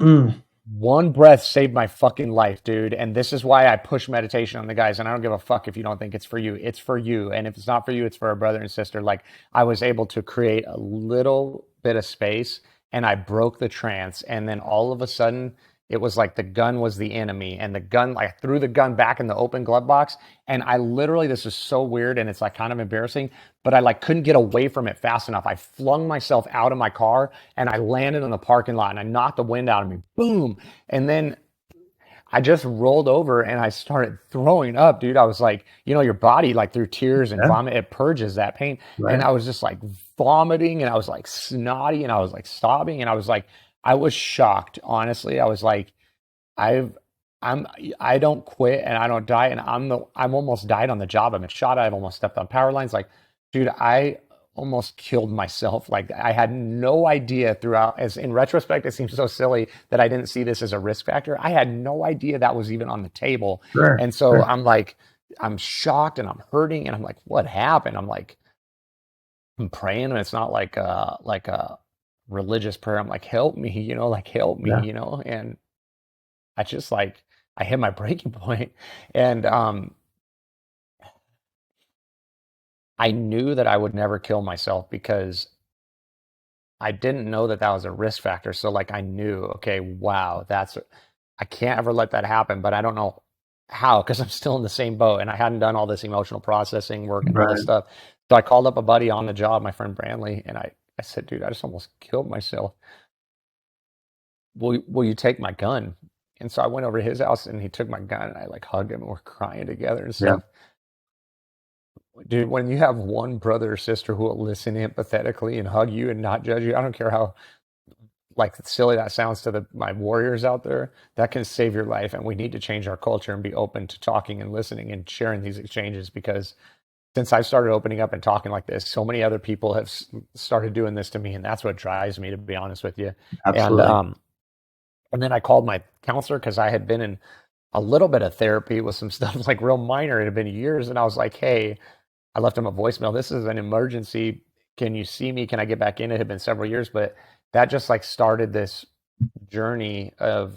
Mm. one breath saved my fucking life, dude. And this is why I push meditation on the guys. And I don't give a fuck if you don't think it's for you. It's for you. And if it's not for you, it's for a brother and sister. Like, I was able to create a little bit of space, and I broke the trance. And then all of a sudden, it was like the gun was the enemy. And the gun, I threw the gun back in the open glove box. And I literally, this is so weird and it's like kind of embarrassing, but I like couldn't get away from it fast enough. I flung myself out of my car and I landed in the parking lot, and I knocked the wind out of me. Boom. And then I just rolled over and I started throwing up, dude. I was like, your body, like through tears and Yeah. vomit, it purges that pain. Right. And I was just like vomiting, and I was like snotty, and I was like sobbing, and I was like, I was shocked. Honestly, I was like, I've, I don't quit and I don't die. And I'm almost died on the job. I've been shot. I've almost stepped on power lines. Like, dude, I almost killed myself. Like, I had no idea throughout, as in retrospect, it seems so silly that I didn't see this as a risk factor. I had no idea that was even on the table. Sure. And so Sure. I'm like, I'm shocked and I'm hurting, and I'm like, what happened? I'm like, I'm praying, and it's not like a religious prayer. I'm like, help me, like help me, Yeah. and I just like, I hit my breaking point, and I knew that I would never kill myself because I didn't know that that was a risk factor. So like, I knew, okay, wow, I can't ever let that happen, but I don't know how, because I'm still in the same boat and I hadn't done all this emotional processing work and all this Right. stuff. So I called up a buddy on the job, my friend Brandley, and I said, dude, I just almost killed myself. Will you take my gun? And so I went over to his house and he took my gun, and I like hugged him and we're crying together and Yeah. stuff. Dude, when you have one brother or sister who will listen empathetically and hug you and not judge you, I don't care how like silly that sounds to my warriors out there, that can save your life. And we need to change our culture and be open to talking and listening and sharing these exchanges, because since I started opening up and talking like this, so many other people have started doing this to me, and that's what drives me, to be honest with you. Absolutely. And then I called my counselor, because I had been in a little bit of therapy with some stuff like real minor. It had been years, and I was like, hey, I left him a voicemail. This is an emergency. Can you see me? Can I get back in? It had been several years, but that just like started this journey of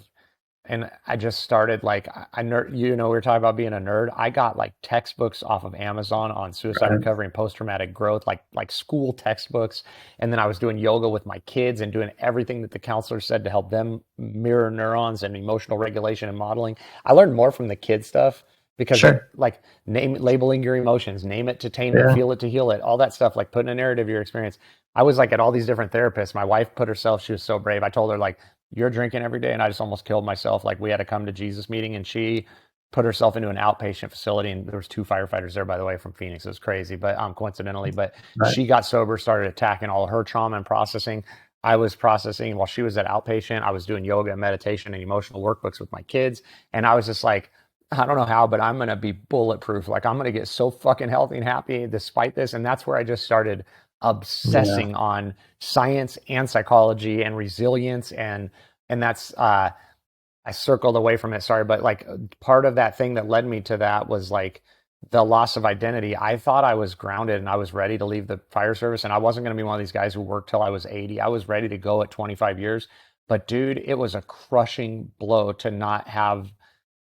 and I just started like I nerd. We were talking about being a nerd. I got like textbooks off of Amazon on suicide Right. recovery and post traumatic growth, like school textbooks. And then I was doing yoga with my kids and doing everything that the counselor said to help them mirror neurons and emotional regulation and modeling. I learned more from the kid stuff because Sure. like labeling your emotions, name it to tame it, Yeah. feel it to heal it, all that stuff, like putting a narrative of your experience. I was like at all these different therapists. My wife put herself, she was so brave. I told her like, you're drinking every day, and I just almost killed myself. Like we had to come to Jesus meeting, and she put herself into an outpatient facility, and there was 2 firefighters there, by the way, from Phoenix. It was crazy, but coincidentally, but Right. she got sober, started attacking all of her trauma and processing. I was processing while she was at outpatient. I was doing yoga and meditation and emotional workbooks with my kids, and I was just like, I don't know how, but I'm gonna be bulletproof. Like I'm gonna get so fucking healthy and happy despite this. And that's where I just started Yeah. obsessing on science and psychology and resilience, and that's I circled away from it, sorry, but like part of that thing that led me to that was like the loss of identity. I thought I was grounded and I was ready to leave the fire service, and I wasn't going to be one of these guys who worked till I was 80. I was ready to go at 25 years. But dude, it was a crushing blow to not have,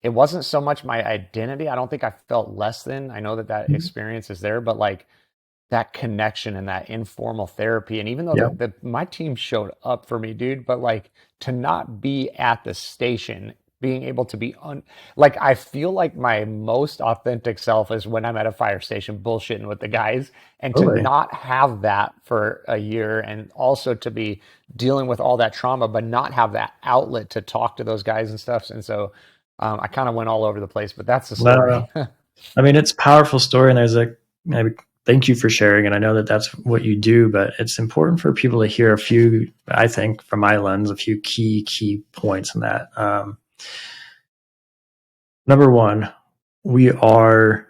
it wasn't so much my identity. I don't think I felt less than. I know that that experience is there, but like that connection and that informal therapy. And even though Yeah. my team showed up for me, dude, but like to not be at the station, being able to be like, I feel like my most authentic self is when I'm at a fire station bullshitting with the guys, and to Totally. not have that for a year, and also to be dealing with all that trauma, but not have that outlet to talk to those guys and stuff. And so I kind of went all over the place, but that's the story. No, I mean, it's a powerful story, and there's thank you for sharing. And I know that that's what you do, but it's important for people to hear a few, I think, from my lens, a few key points in that. Number one, I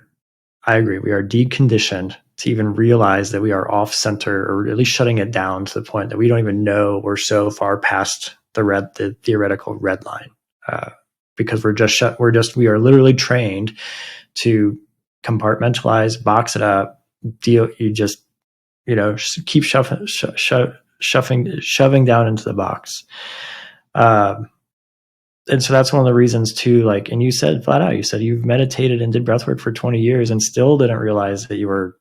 agree, we are deconditioned to even realize that we are off center, or at least shutting it down to the point that we don't even know we're so far past the theoretical red line. Because we are literally trained to compartmentalize, box it up, keep shoving down into the box. And so that's one of the reasons too, like, and you said flat out, you've meditated and did breath work for 20 years and still didn't realize that you were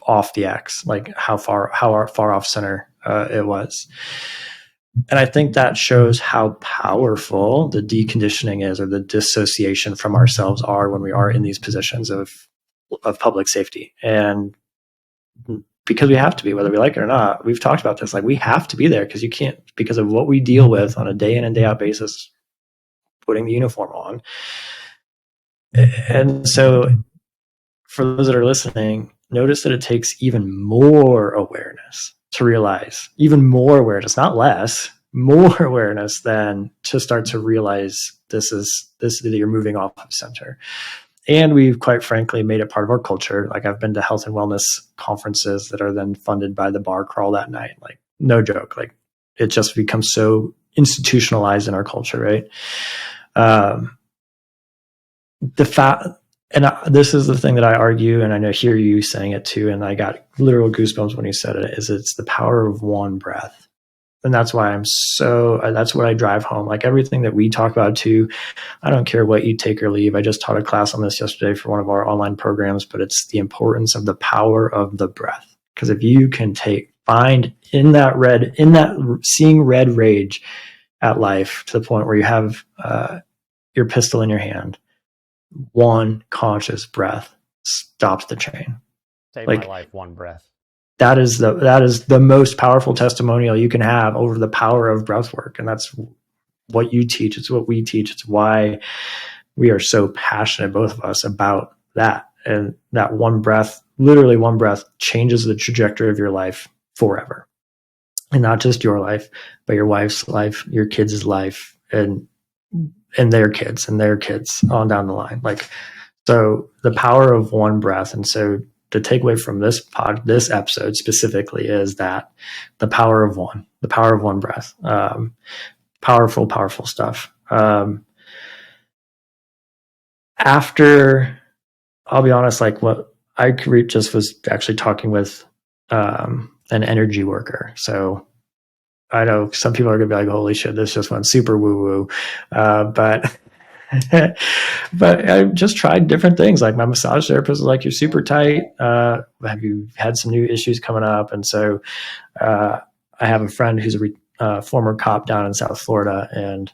off the X, like how far off center it was. And I think that shows how powerful the deconditioning is, or the dissociation from ourselves are, when we are in these positions of public safety. And because we have to be, whether we like it or not, we've talked about this, like we have to be there because you can't, because of what we deal with on a day in and day out basis, putting the uniform on. And so for those that are listening, notice that it takes even more awareness to realize, even more awareness, not less, more awareness than to start to realize this that you're moving off of center. And we've quite frankly made it part of our culture. Like I've been to health and wellness conferences that are then funded by the bar crawl that night. Like no joke, like it just becomes so institutionalized in our culture, right? This is the thing that I argue, and I know hear you saying it too, and I got literal goosebumps when you said it, is it's the power of one breath. And that's why that's what I drive home. Like everything that we talk about too, I don't care what you take or leave. I just taught a class on this yesterday for one of our online programs, but it's the importance of the power of the breath. Because if you can find in that seeing red rage at life to the point where you have your pistol in your hand, one conscious breath stops the train. Save Like my life, one breath. that is the most powerful testimonial you can have over the power of breath work. And that's what you teach. It's what we teach. It's why we are so passionate, both of us, about that. And that one breath, literally one breath, changes the trajectory of your life forever. And not just your life, but your wife's life, your kids' life, and their kids and their kids on down the line. Like, so the power of one breath. And so the takeaway from this episode specifically is that the power of one breath. Powerful stuff. After, I'll be honest, like what I just was actually talking with an energy worker. So I know some people are going to be like, holy shit, this just went super woo woo. But but I just tried different things. Like my massage therapist was like, you're super tight. Have you had some new issues coming up? And so I have a friend who's a former cop down in South Florida, and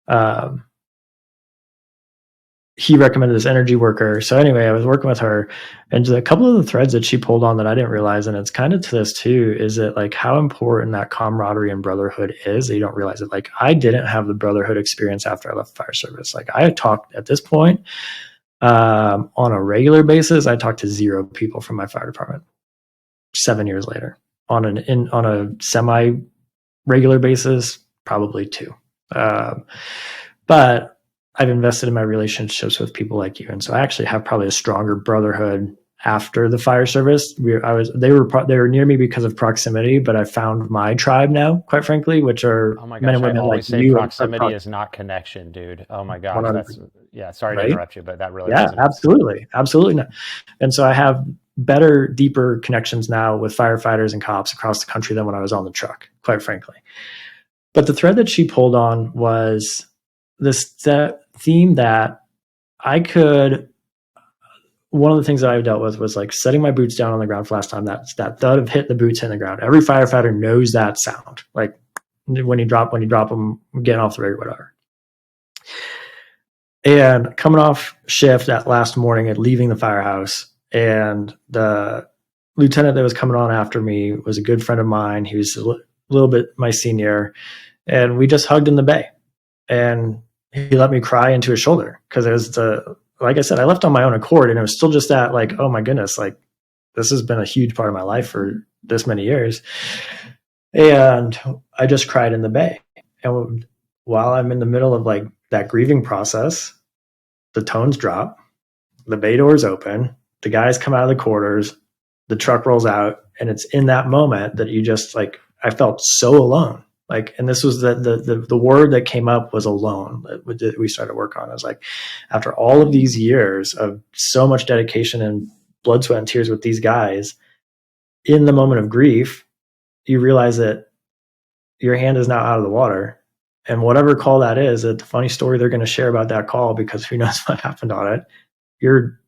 um, he recommended this energy worker. So anyway, I was working with her, and a couple of the threads that she pulled on that I didn't realize, and it's kind of to this too, is that like how important that camaraderie and brotherhood is. That you don't realize it. Like I didn't have the brotherhood experience after I left fire service. Like I talked at this point on a regular basis. I talked to 0 people from my fire department 7 years later. On a semi regular basis, probably 2. But I've invested in my relationships with people like you, and so I actually have probably a stronger brotherhood after the fire service. They were near me because of proximity, but I found my tribe now, quite frankly, which are Oh my men gosh, and I women always like say you. proximity is not connection, dude. Oh my gosh, 100%, sorry to right? interrupt you, but that really Yeah, resonates. absolutely not. And so I have better, deeper connections now with firefighters and cops across the country than when I was on the truck, quite frankly. But the thread that she pulled on was that theme that I could. One of the things that I dealt with was like setting my boots down on the ground for last time. That thud of hitting the boots in the ground. Every firefighter knows that sound. Like when you drop them, getting off the rig or whatever. And coming off shift that last morning and leaving the firehouse, and the lieutenant that was coming on after me was a good friend of mine. He was a little bit my senior, and we just hugged in the bay. And he let me cry into his shoulder because it was like I said, I left on my own accord, and it was still just that like, oh my goodness, like this has been a huge part of my life for this many years. And I just cried in the bay. And while I'm in the middle of like that grieving process, the tones drop, the bay doors open, the guys come out of the quarters, the truck rolls out, and it's in that moment that you just like, I felt so alone. Like, and this was the word that came up was alone that we started work on. I was like, after all of these years of so much dedication and blood, sweat, and tears with these guys, in the moment of grief, you realize that your hand is now out of the water. And whatever call that is, that the funny story they're going to share about that call, because who knows what happened on it, you're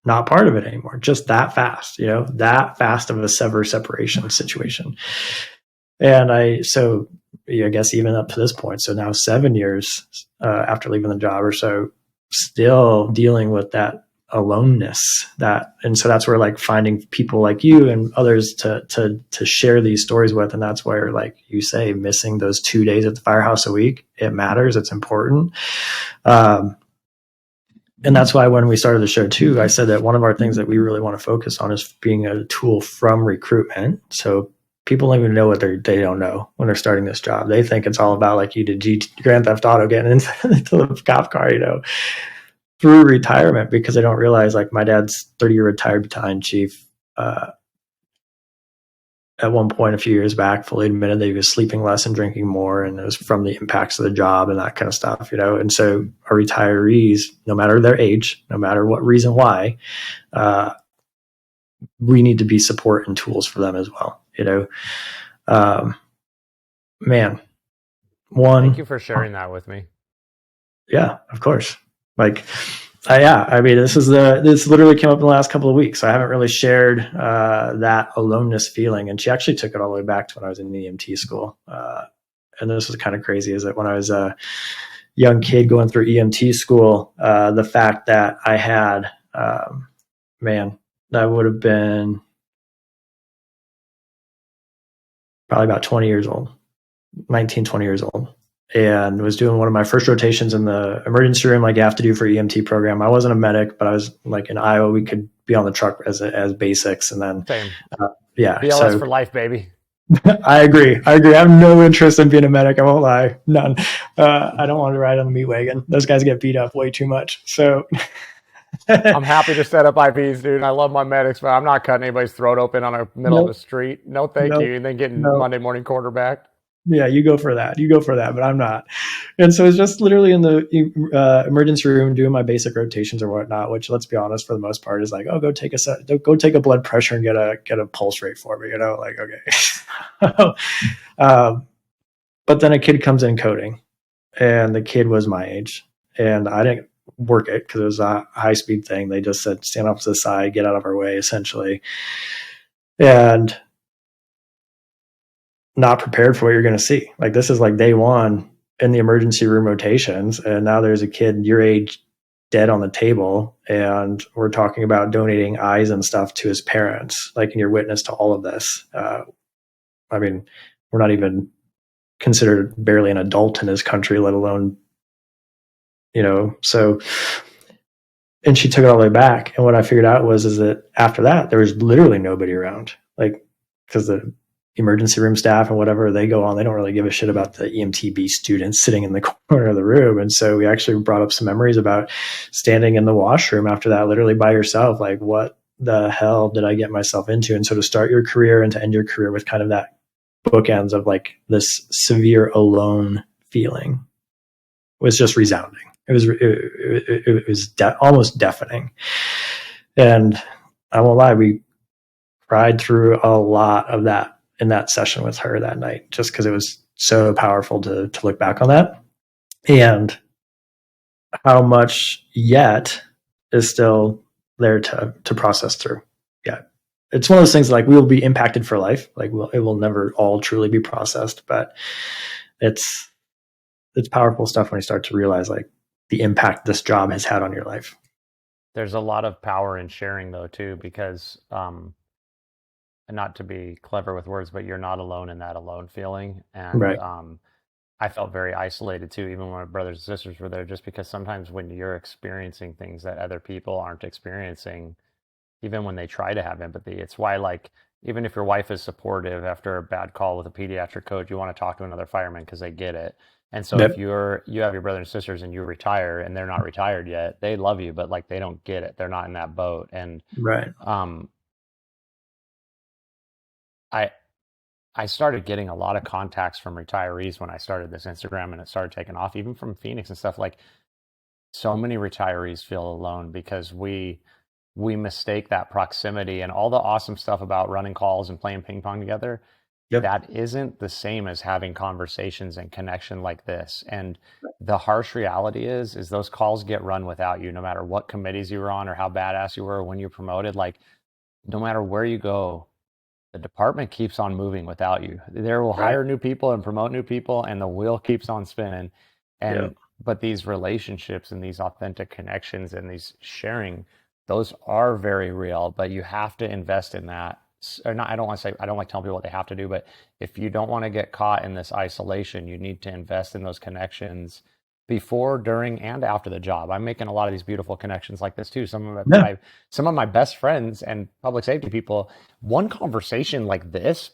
not part of it anymore. Just that fast, that fast of a separation situation. And I guess even up to this point, so now 7 years after leaving the job or so, still dealing with that aloneness. And so that's where like finding people like you and others to share these stories with. And that's where, like you say, missing those 2 days at the firehouse a week, it matters. It's important. And that's why when we started the show too, I said that one of our things that we really want to focus on is being a tool from recruitment. So people don't even know what they don't know when they're starting this job. They think it's all about like you did Grand Theft Auto getting into the cop car, through retirement, because they don't realize like my dad's 30-year retired battalion chief. At one point a few years back, fully admitted that he was sleeping less and drinking more, and it was from the impacts of the job and that kind of stuff, And so our retirees, no matter their age, no matter what reason why, we need to be support and tools for them as well, man. Thank you for sharing that with me. Yeah, of course. Like, I mean, this literally came up in the last couple of weeks. So I haven't really shared that aloneness feeling. And she actually took it all the way back to when I was in EMT school. And this was kind of crazy, is that when I was a young kid going through EMT school, the fact that I had, that would have been probably about 20 years old, 19, 20 years old. And was doing one of my first rotations in the emergency room, like you have to do for EMT program. I wasn't a medic, but I was like in Iowa, we could be on the truck as basics. And then, same. BLS for life, baby. I agree. I have no interest in being a medic. I won't lie. None. I don't want to ride on the meat wagon. Those guys get beat up way too much. So I'm happy to set up IPs, dude. I love my medics, but I'm not cutting anybody's throat open on the middle of the street. No, thank you. And then getting Monday morning quarterback. Yeah, you go for that. You go for that, but I'm not. And so it's just literally in the emergency room doing my basic rotations or whatnot, which, let's be honest, for the most part is like, oh, go take a blood pressure and get a pulse rate for me, like, okay. But then a kid comes in coding, and the kid was my age, and I didn't work it because it was a high speed thing. They just said, stand off to the side, get out of our way, essentially. And not prepared for what you're going to see. Like, this is like day one in the emergency room rotations, and now there's a kid your age dead on the table, and we're talking about donating eyes and stuff to his parents. Like, and you're witness to all of this. I mean, we're not even considered barely an adult in this country, let alone, so. And she took it all the way back. And what I figured out is that after that, there was literally nobody around, like, because the emergency room staff and whatever, they go on, they don't really give a shit about the EMTB students sitting in the corner of the room. And so we actually brought up some memories about standing in the washroom after that, literally by yourself, like, what the hell did I get myself into? And so to start your career and to end your career with kind of that bookends of like this severe alone feeling was just resounding. It was almost deafening. And I won't lie, we cried through a lot of that in that session with her that night, just because it was so powerful to look back on that, and how much yet is still there to process through. Yeah. It's one of those things like we will be impacted for life. Like it will never all truly be processed, but it's powerful stuff when you start to realize like the impact this job has had on your life. There's a lot of power in sharing though too, because not to be clever with words, but you're not alone in that alone feeling. And Right. I felt very isolated too, even when my brothers and sisters were there, just because sometimes when you're experiencing things that other people aren't experiencing, even when they try to have empathy, it's why, like, even if your wife is supportive after a bad call with a pediatric coach, you want to talk to another fireman because they get it. And so Yep. if you have your brothers and sisters and you retire and they're not retired yet, they love you, but like they don't get it. They're not in that boat. And Right. I started getting a lot of contacts from retirees when I started this Instagram, and it started taking off, even from Phoenix and stuff. Like, so many retirees feel alone because we mistake that proximity and all the awesome stuff about running calls and playing ping pong together. Yep. That isn't the same as having conversations and connection like this. And the harsh reality is those calls get run without you, no matter what committees you were on or how badass you were when you're promoted. Like, no matter where you go, the department keeps on moving without you. They will hire new people and promote new people, and the wheel keeps on spinning. And but these relationships and these authentic connections and these sharing, those are very real. But you have to invest in that. Or not, I don't like telling people what they have to do, but if you don't want to get caught in this isolation, you need to invest in those connections before, during, and after the job. I'm making a lot of these beautiful connections like this too. Some of my best friends and public safety people, one conversation like this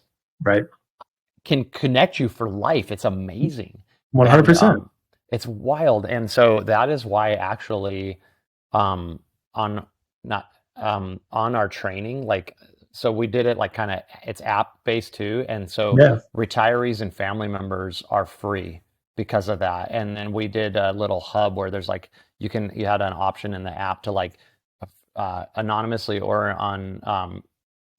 can connect you for life. It's amazing. 100%. It's wild. And so that is why actually on our training, like, so we did it like kind of, it's app based too. And so retirees and family members are free because of that. And then we did a little hub where there's like, you had an option in the app to like anonymously or on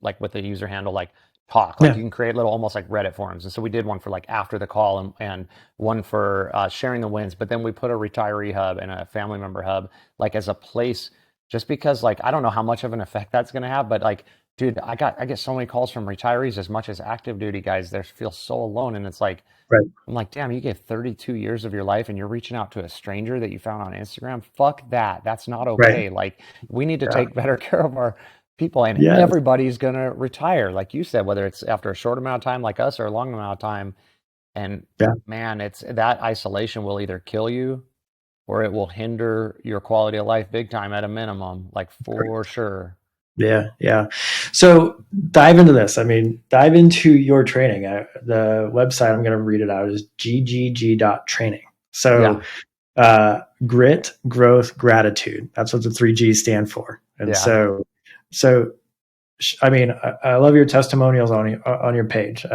like with the user handle, like talk, like you can create little, almost like Reddit forums. And so we did one for like after the call and one for sharing the wins. But then we put a retiree hub and a family member hub, like as a place, just because like, I don't know how much of an effect that's going to have, but like, dude, I get so many calls from retirees as much as active duty guys. They feel so alone. And it's like, I'm like, damn, you gave 32 years of your life and you're reaching out to a stranger that you found on Instagram. Fuck that. That's not okay. Like, we need to take better care of our people, and everybody's going to retire. Like you said, whether it's after a short amount of time like us or a long amount of time. And man, it's that isolation will either kill you or it will hinder your quality of life big time at a minimum, like for sure. Yeah. So dive into this. I mean, dive into your training. The website, I'm going to read it out, is ggg.training. So grit, growth, gratitude. That's what the 3 G's stand for. And so, I mean, I love your testimonials on your page.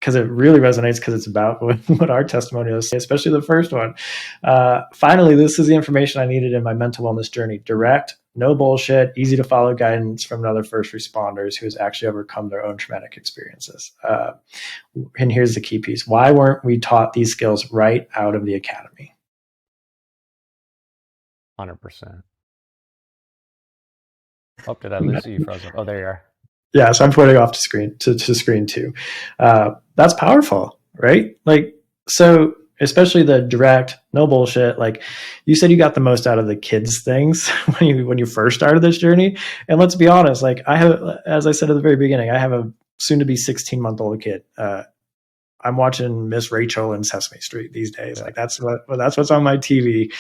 because it really resonates, because it's about what our testimonials say, especially the first one. Finally, this is the information I needed in my mental wellness journey. Direct, no bullshit, easy to follow guidance from another first responders who has actually overcome their own traumatic experiences. And here's the key piece. Why weren't we taught these skills right out of the academy? 100%. Oh, did I lose you? You froze up. Oh, there you are. Yeah, so I'm putting off to screen two. That's powerful, right? Like, so especially the direct, no bullshit. Like you said, you got the most out of the kids things when you first started this journey. And let's be honest, like I have, as I said at the very beginning, I have a soon to be 16-month-old kid. I'm watching Miss Rachel and Sesame Street these days. Like that's what's on my TV.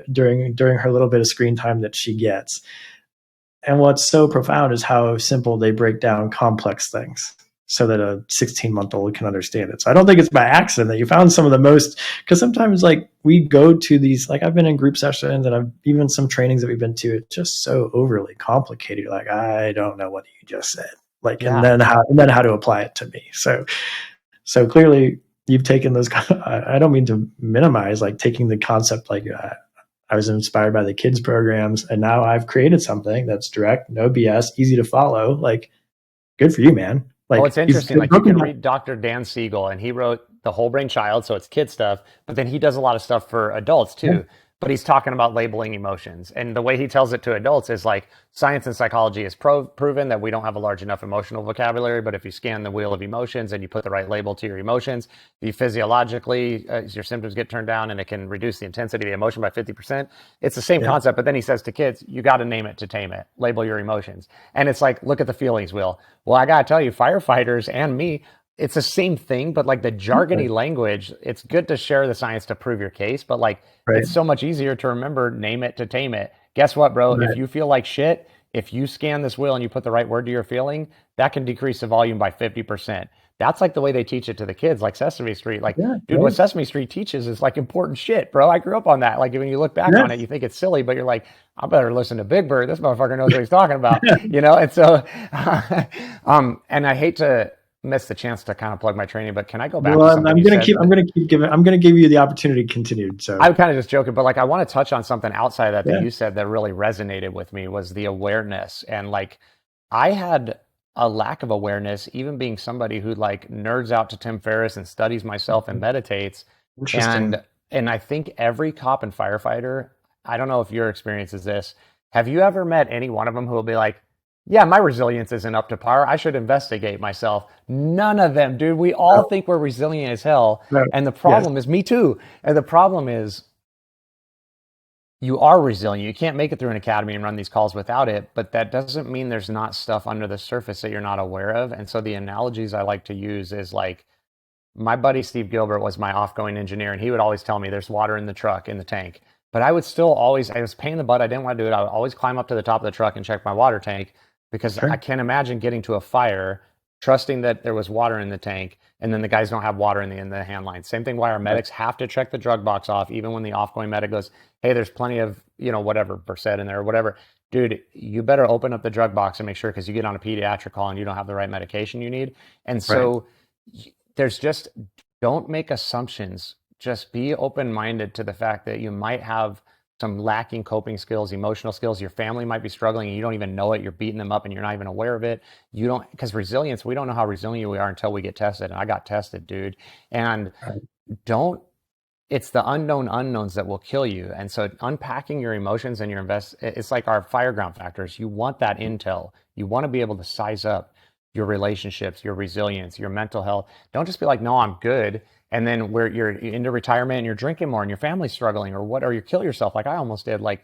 During her little bit of screen time that she gets. And what's so profound is how simple they break down complex things so that a 16-month-old can understand it. So I don't think it's by accident that you found some of the most, because sometimes like we go to these, like I've been in group sessions and I've even some trainings that we've been to, it's just so overly complicated. You're like, I don't know what you just said. Like, yeah. and then how to apply it to me. So clearly you've taken those, I don't mean to minimize, like taking the concept, like I was inspired by the kids programs, and now I've created something that's direct, no BS, easy to follow. Like, good for you, man. Like, it's interesting. Like you can read Dr. Dan Siegel, and he wrote The Whole Brain Child, so it's kid stuff, but then he does a lot of stuff for adults too. Yeah. But he's talking about labeling emotions. And the way he tells it to adults is like science and psychology has proven that we don't have a large enough emotional vocabulary. But if you scan the wheel of emotions and you put the right label to your emotions, you physiologically, your symptoms get turned down and it can reduce the intensity of the emotion by 50%. It's the same concept. But then he says to kids, you got to name it to tame it. Label your emotions. And it's like, look at the feelings wheel. Well, I got to tell you, firefighters and me, it's the same thing, but like the jargony language, it's good to share the science to prove your case, but like it's so much easier to remember, name it to tame it. Guess what, bro? If you feel like shit, if you scan this wheel and you put the right word to your feeling, that can decrease the volume by 50%. That's like the way they teach it to the kids, like Sesame Street. Like, dude, what Sesame Street teaches is like important shit, bro. I grew up on that. Like when you look back on it, you think it's silly, but you're like, I better listen to Big Bird. This motherfucker knows what he's talking about, you know? And so, and I hate to missed the chance to kind of plug my training, but can I go back to something I'm going to give you the opportunity to continue. So I'm kind of just joking, but like I want to touch on something outside of that you said that really resonated with me was the awareness. And like I had a lack of awareness, even being somebody who like nerds out to Tim Ferriss and studies myself and meditates. And I think every cop and firefighter, I don't know if your experience is this. Have you ever met any one of them who will be like, yeah, my resilience isn't up to par. I should investigate myself. None of them, dude. We all think we're resilient as hell. And the problem is, me too. And the problem is, you are resilient. You can't make it through an academy and run these calls without it, but that doesn't mean there's not stuff under the surface that you're not aware of. And so the analogies I like to use is like, my buddy Steve Gilbert was my off-going engineer, and he would always tell me there's water in the truck, in the tank. But I would still always, I was a pain in the butt. I didn't want to do it. I would always climb up to the top of the truck and check my water tank, because I can't imagine getting to a fire, trusting that there was water in the tank, and then the guys don't have water in the hand line. Same thing why our medics have to check the drug box off, even when the off-going medic goes, hey, there's plenty of, whatever, Versed in there or whatever. Dude, you better open up the drug box and make sure, because you get on a pediatric call and you don't have the right medication you need. And so there's just, don't make assumptions. Just be open-minded to the fact that you might have some lacking coping skills, emotional skills. Your family might be struggling and you don't even know it. You're beating them up and you're not even aware of it. Because resilience, we don't know how resilient we are until we get tested. And I got tested, dude. And it's the unknown unknowns that will kill you. And so unpacking your emotions and it's like our fireground factors. You want that intel. You want to be able to size up your relationships, your resilience, your mental health. Don't just be like, no, I'm good. And then where you're into retirement and you're drinking more and your family's struggling or you kill yourself like I almost did. Like,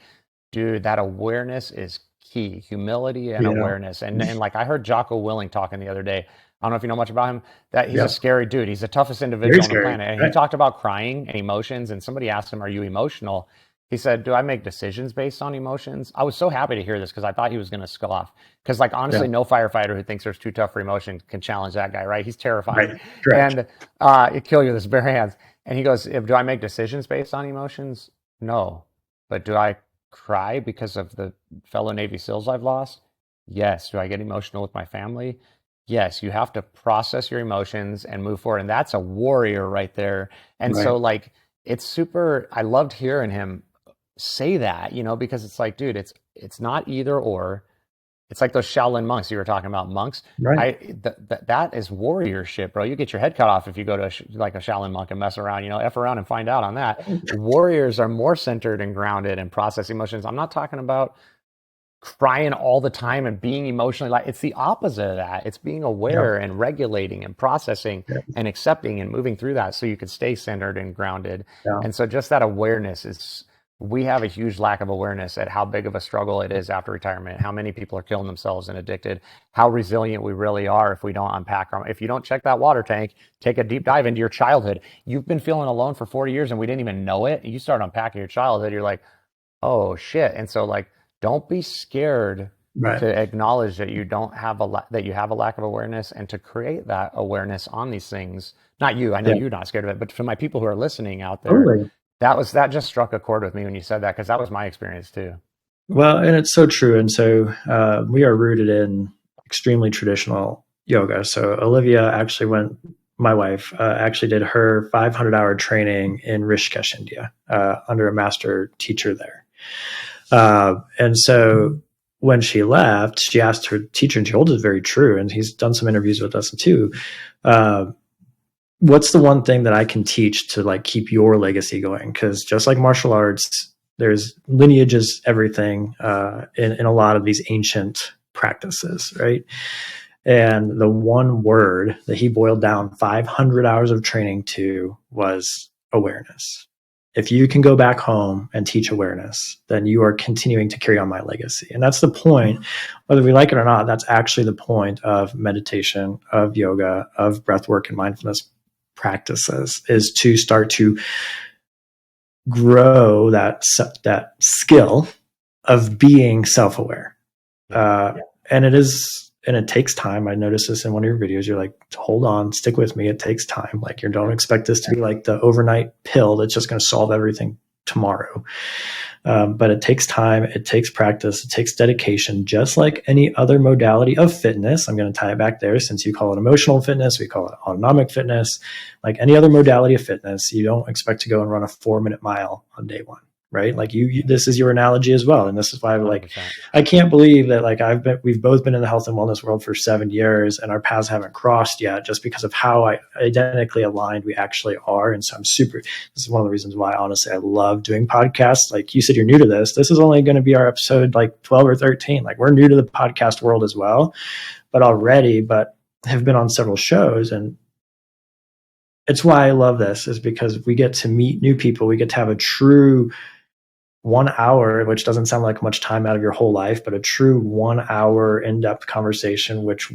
dude, that awareness is key. Humility and awareness. And like I heard Jocko Willing talking the other day. I don't know if you know much about him. That he's a scary dude. He's the toughest individual on the planet. And he talked about crying and emotions. And somebody asked him, are you emotional? He said, do I make decisions based on emotions? I was so happy to hear this because I thought he was going to scoff. Because like honestly, no firefighter who thinks there's too tough for emotion can challenge that guy, right? He's terrifying. And he'd kill you with his bare hands. And he goes, do I make decisions based on emotions? No. But do I cry because of the fellow Navy SEALs I've lost? Yes. Do I get emotional with my family? yes, you have to process your emotions and move forward. And that's a warrior right there. And Right. so like it's super, I loved hearing him say that, because it's like, dude, it's not either or. It's like those Shaolin monks you were talking about, monks. Right. That is warriorship, bro. You get your head cut off if you go to like a Shaolin monk and mess around, F around and find out on that. Warriors are more centered and grounded and process emotions. I'm not talking about crying all the time and being emotionally, like, it's the opposite of that. It's being aware Yeah. and regulating and processing Yeah. and accepting and moving through that so you can stay centered and grounded. Yeah. And so just that awareness is, we have a huge lack of awareness at how big of a struggle it is after retirement, how many people are killing themselves and addicted, how resilient we really are if we don't unpack our, if you don't check that water tank, take a deep dive into your childhood. You've been feeling alone for 40 years and we didn't even know it. You start unpacking your childhood, you're like, oh shit. And so like, don't be scared Right. to acknowledge that you don't have that you have a lack of awareness, and to create that awareness on these things. Not you, I know you're not scared of it, but for my people who are listening out there, Totally. that just struck a chord with me when you said that, because that was my experience too. Well, and it's so true. And so we are rooted in extremely traditional yoga. So Olivia actually my wife actually did her 500-hour training in Rishikesh, India, under a master teacher there. And so when she left, she asked her teacher, and she holds it very true, and he's done some interviews with us too. What's the one thing that I can teach to like keep your legacy going? Because just like martial arts, there's lineages, everything in a lot of these ancient practices, right? And the one word that he boiled down 500 hours of training to was awareness. If you can go back home and teach awareness, then you are continuing to carry on my legacy. And that's the point, whether we like it or not, that's actually the point of meditation, of yoga, of breath work and mindfulness practices, is to start to grow that skill of being self-aware. And it takes time. I noticed this in one of your videos. You're like, hold on, stick with me. It takes time. Like, you don't expect this to be like the overnight pill that's just going to solve everything tomorrow. But it takes time. It takes practice. It takes dedication, just like any other modality of fitness. I'm going to tie it back there, since you call it emotional fitness. We call it autonomic fitness. Like any other modality of fitness, you don't expect to go and run a 4-minute mile on day one. Right? Like this is your analogy as well. And this is why I can't believe that we've both been in the health and wellness world for 7 years and our paths haven't crossed yet, just because of how identically aligned we actually are. And so this is one of the reasons why, honestly, I love doing podcasts. Like you said, you're new to this. This is only going to be our episode like 12 or 13. Like we're new to the podcast world as well, but have been on several shows. And it's why I love this, is because we get to meet new people. We get to have a true 1 hour, which doesn't sound like much time out of your whole life, but a true 1 hour in-depth conversation, which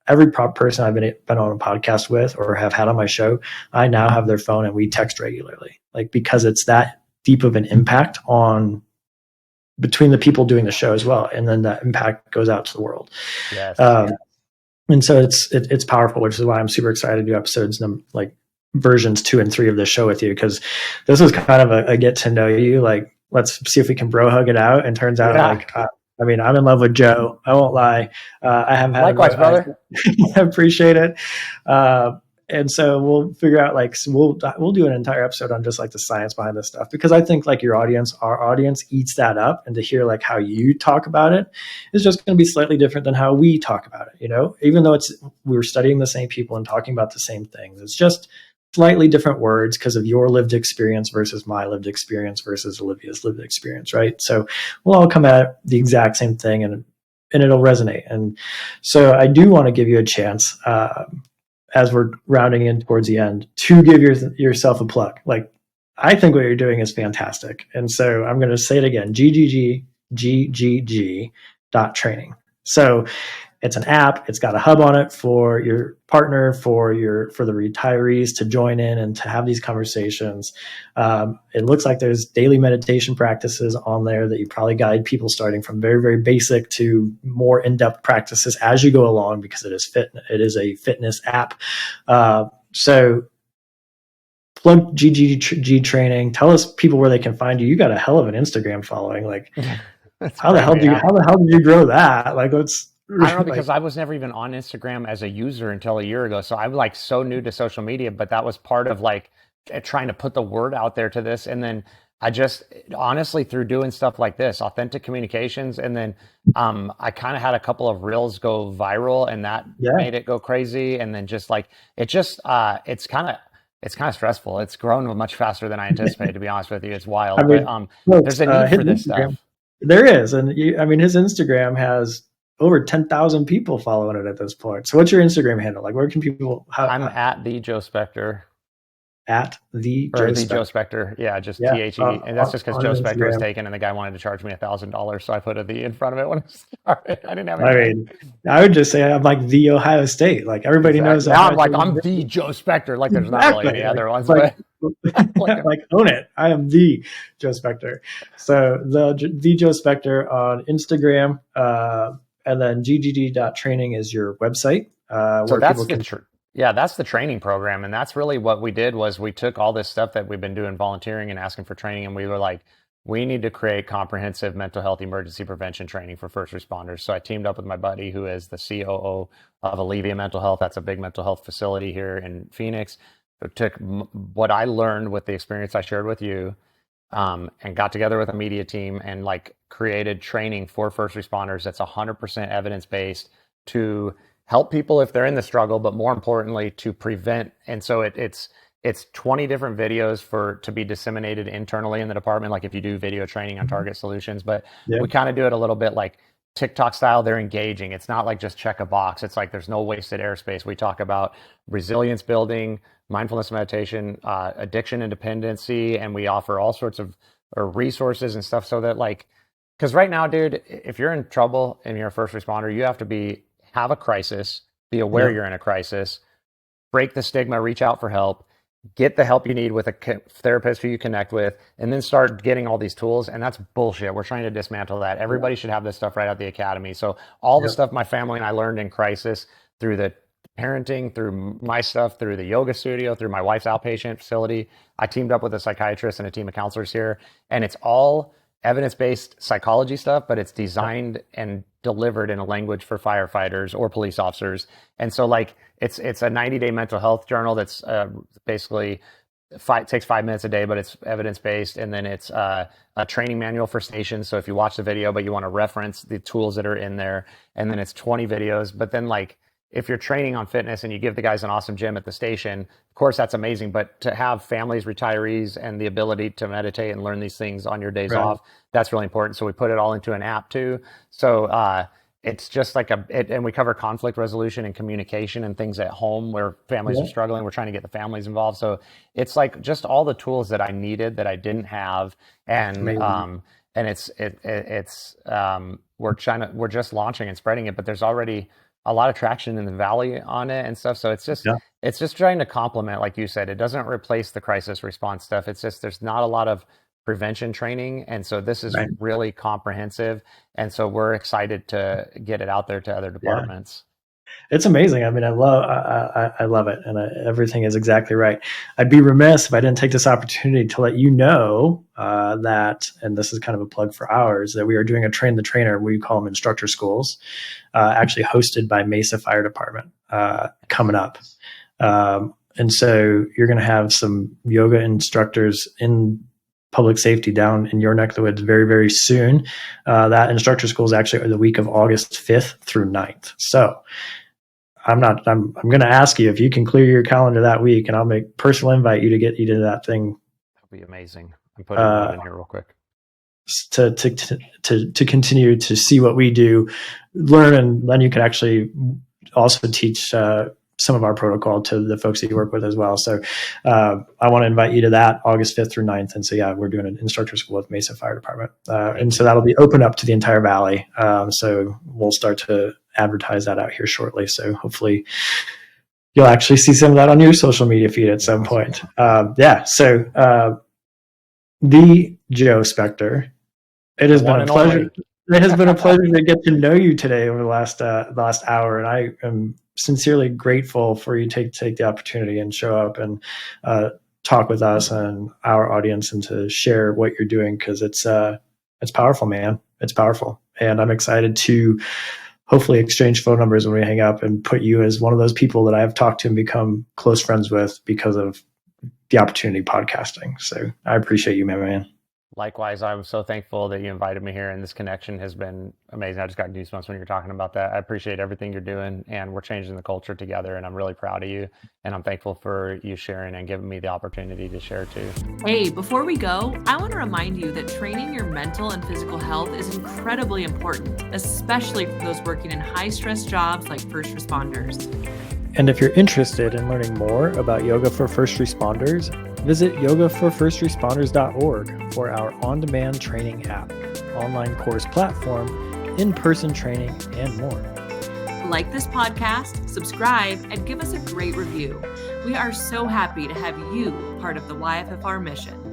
every person I've been on a podcast with or have had on my show, I now have their phone and we text regularly, like, because it's that deep of an impact between the people doing the show as well. And then that impact goes out to the world. Yes. And so it's powerful, which is why I'm super excited to do episodes like versions 2 and 3 of this show with you, because this is kind of a get to know you. Like, let's see if we can bro hug it out. And turns out, I'm in love with Joe. I won't lie. I have had likewise, brother. I appreciate it. And so we'll figure out, like, we'll do an entire episode on just like the science behind this stuff, because I think like our audience eats that up, and to hear like how you talk about it is just going to be slightly different than how we talk about it. Even though we're studying the same people and talking about the same things, it's just slightly different words because of your lived experience versus my lived experience versus Olivia's lived experience, right? So we'll all come at the exact same thing, and it'll resonate. And so I do want to give you a chance, as we're rounding in towards the end, to give yourself a plug. Like, I think what you're doing is fantastic. And so I'm going to say it again, GGG.training. So it's an app. It's got a hub on it for your partner, for the retirees to join in and to have these conversations. It looks like there's daily meditation practices on there that you probably guide people starting from very, very basic to more in-depth practices as you go along, because it is a fitness app. So plug GGG training. Tell us, people, where they can find you. You got a hell of an Instagram following. Like, how the hell did you grow that? Like, I don't know, Like, because I was never even on Instagram as a user until a year ago. So I'm like so new to social media, but that was part of like trying to put the word out there to this. And then I just honestly, through doing stuff like this, authentic communications, and then I kind of had a couple of reels go viral, and that yeah, made it go crazy. And then just like it just it's kind of stressful. It's grown much faster than I anticipated, to be honest with you. It's I wild, but mean, folks, there's a need his for this Instagram, stuff. there is, and I mean, his Instagram has over 10,000 people following it at this point. So, what's your Instagram handle? Like, where can people I'm at the Joe Spector. at the Or Joe the Joe Spector? Spector, yeah, just Yeah, THE, and that's just because on Joe Spector was Instagram. taken, and the guy wanted to charge me $1,000, so I put a "the" in front of it when I started. I didn't have any I money. mean, I would just say I'm like the Ohio State. Like everybody knows Exactly. Now I'm Ohio like State I'm the University. Joe Spector. Like there's not really Exactly. any other ones, Like, but like like own it. I am the Joe Spector. So the Joe Spector on Instagram, and then ggg.training is your website, so where people that's can. yeah, that's the training program, and that's really what we did was we took all this stuff that we've been doing volunteering and asking for training, and we were like, we need to create comprehensive mental health emergency prevention training for first responders. So I teamed up with my buddy who is the COO of Olivia Mental Health. That's a big mental health facility here in Phoenix. It took what I learned with the experience I shared with you, and got together with a media team and like created training for first responders that's 100% evidence based to help people if they're in the struggle, but more importantly to prevent. And so it's 20 different videos for to be disseminated internally in the department, like if you do video training on target solutions. But Yeah. we kind of do it a little bit like TikTok style. They're engaging. It's not like just check a box. It's like there's no wasted airspace. We talk about resilience building, mindfulness meditation, addiction and dependency, and we offer all sorts of resources and stuff so that like, because right now, dude, if you're in trouble and you're a first responder, you have to have a crisis, be aware Yeah. you're in a crisis, break the stigma, reach out for help, get the help you need with a therapist who you connect with, and then start getting all these tools. And that's bullshit. We're trying to dismantle that. Everybody should have this stuff right out the academy. So all the stuff my family and I learned in crisis through the parenting, through my stuff, through the yoga studio, through my wife's outpatient facility, I teamed up with a psychiatrist and a team of counselors here. And it's all evidence-based psychology stuff, but it's designed and delivered in a language for firefighters or police officers. And so like it's a 90-day mental health journal that's basically takes 5 minutes a day, but it's evidence-based. And then it's a training manual for stations. So if you watch the video, but you want to reference the tools that are in there, and then it's 20 videos. But then like if you're training on fitness and you give the guys an awesome gym at the station, of course that's amazing. But to have families, retirees, and the ability to meditate and learn these things on your days off, that's really important. So we put it all into an app too. So it's just like and we cover conflict resolution and communication and things at home where families are struggling. We're trying to get the families involved. So it's like just all the tools that I needed that I didn't have. And we're just launching and spreading it, but there's already a lot of traction in the valley on it and stuff. So it's just trying to complement, like you said, it doesn't replace the crisis response stuff. It's just, there's not a lot of prevention training. And so this is really comprehensive. And so we're excited to get it out there to other departments. It's amazing. I mean, I love it, and everything is exactly right. I'd be remiss if I didn't take this opportunity to let you know that, and this is kind of a plug for ours, that we are doing a train the trainer. We call them instructor schools, actually hosted by Mesa Fire Department, coming up. And so you're going to have some yoga instructors in public safety down in your neck of the woods very, very soon. That instructor school is actually the week of August 5th through 9th. So I'm going to ask you if you can clear your calendar that week, and I'll personal invite you to get you to that thing. That'd be amazing. I'm putting that in here real quick. To continue to see what we do, learn, and then you can actually also teach some of our protocol to the folks that you work with as well. So I want to invite you to that August 5th through 9th. And so, yeah, we're doing an instructor school with Mesa Fire Department. And so that'll be open up to the entire Valley. So we'll start to advertise that out here shortly. So hopefully you'll actually see some of that on your social media feed at some point. So the Joe Spector, it has been a pleasure. It has been a pleasure to get to know you today over the last hour. And I am sincerely grateful for you to take the opportunity and show up and talk with us and our audience and to share what you're doing, because it's powerful, man. It's powerful. And I'm excited to hopefully exchange phone numbers when we hang up and put you as one of those people that I've talked to and become close friends with because of the opportunity podcasting. So I appreciate you, my man. Likewise, I'm so thankful that you invited me here, and this connection has been amazing. I just got goosebumps when you're talking about that. I appreciate everything you're doing, and we're changing the culture together, and I'm really proud of you, and I'm thankful for you sharing and giving me the opportunity to share too. Hey, before we go, I want to remind you that training your mental and physical health is incredibly important, especially for those working in high-stress jobs like first responders. And if you're interested in learning more about yoga for first responders, visit yogaforfirstresponders.org for our on-demand training app, online course platform, in-person training, and more. Like this podcast, subscribe, and give us a great review. We are so happy to have you part of the YFFR mission.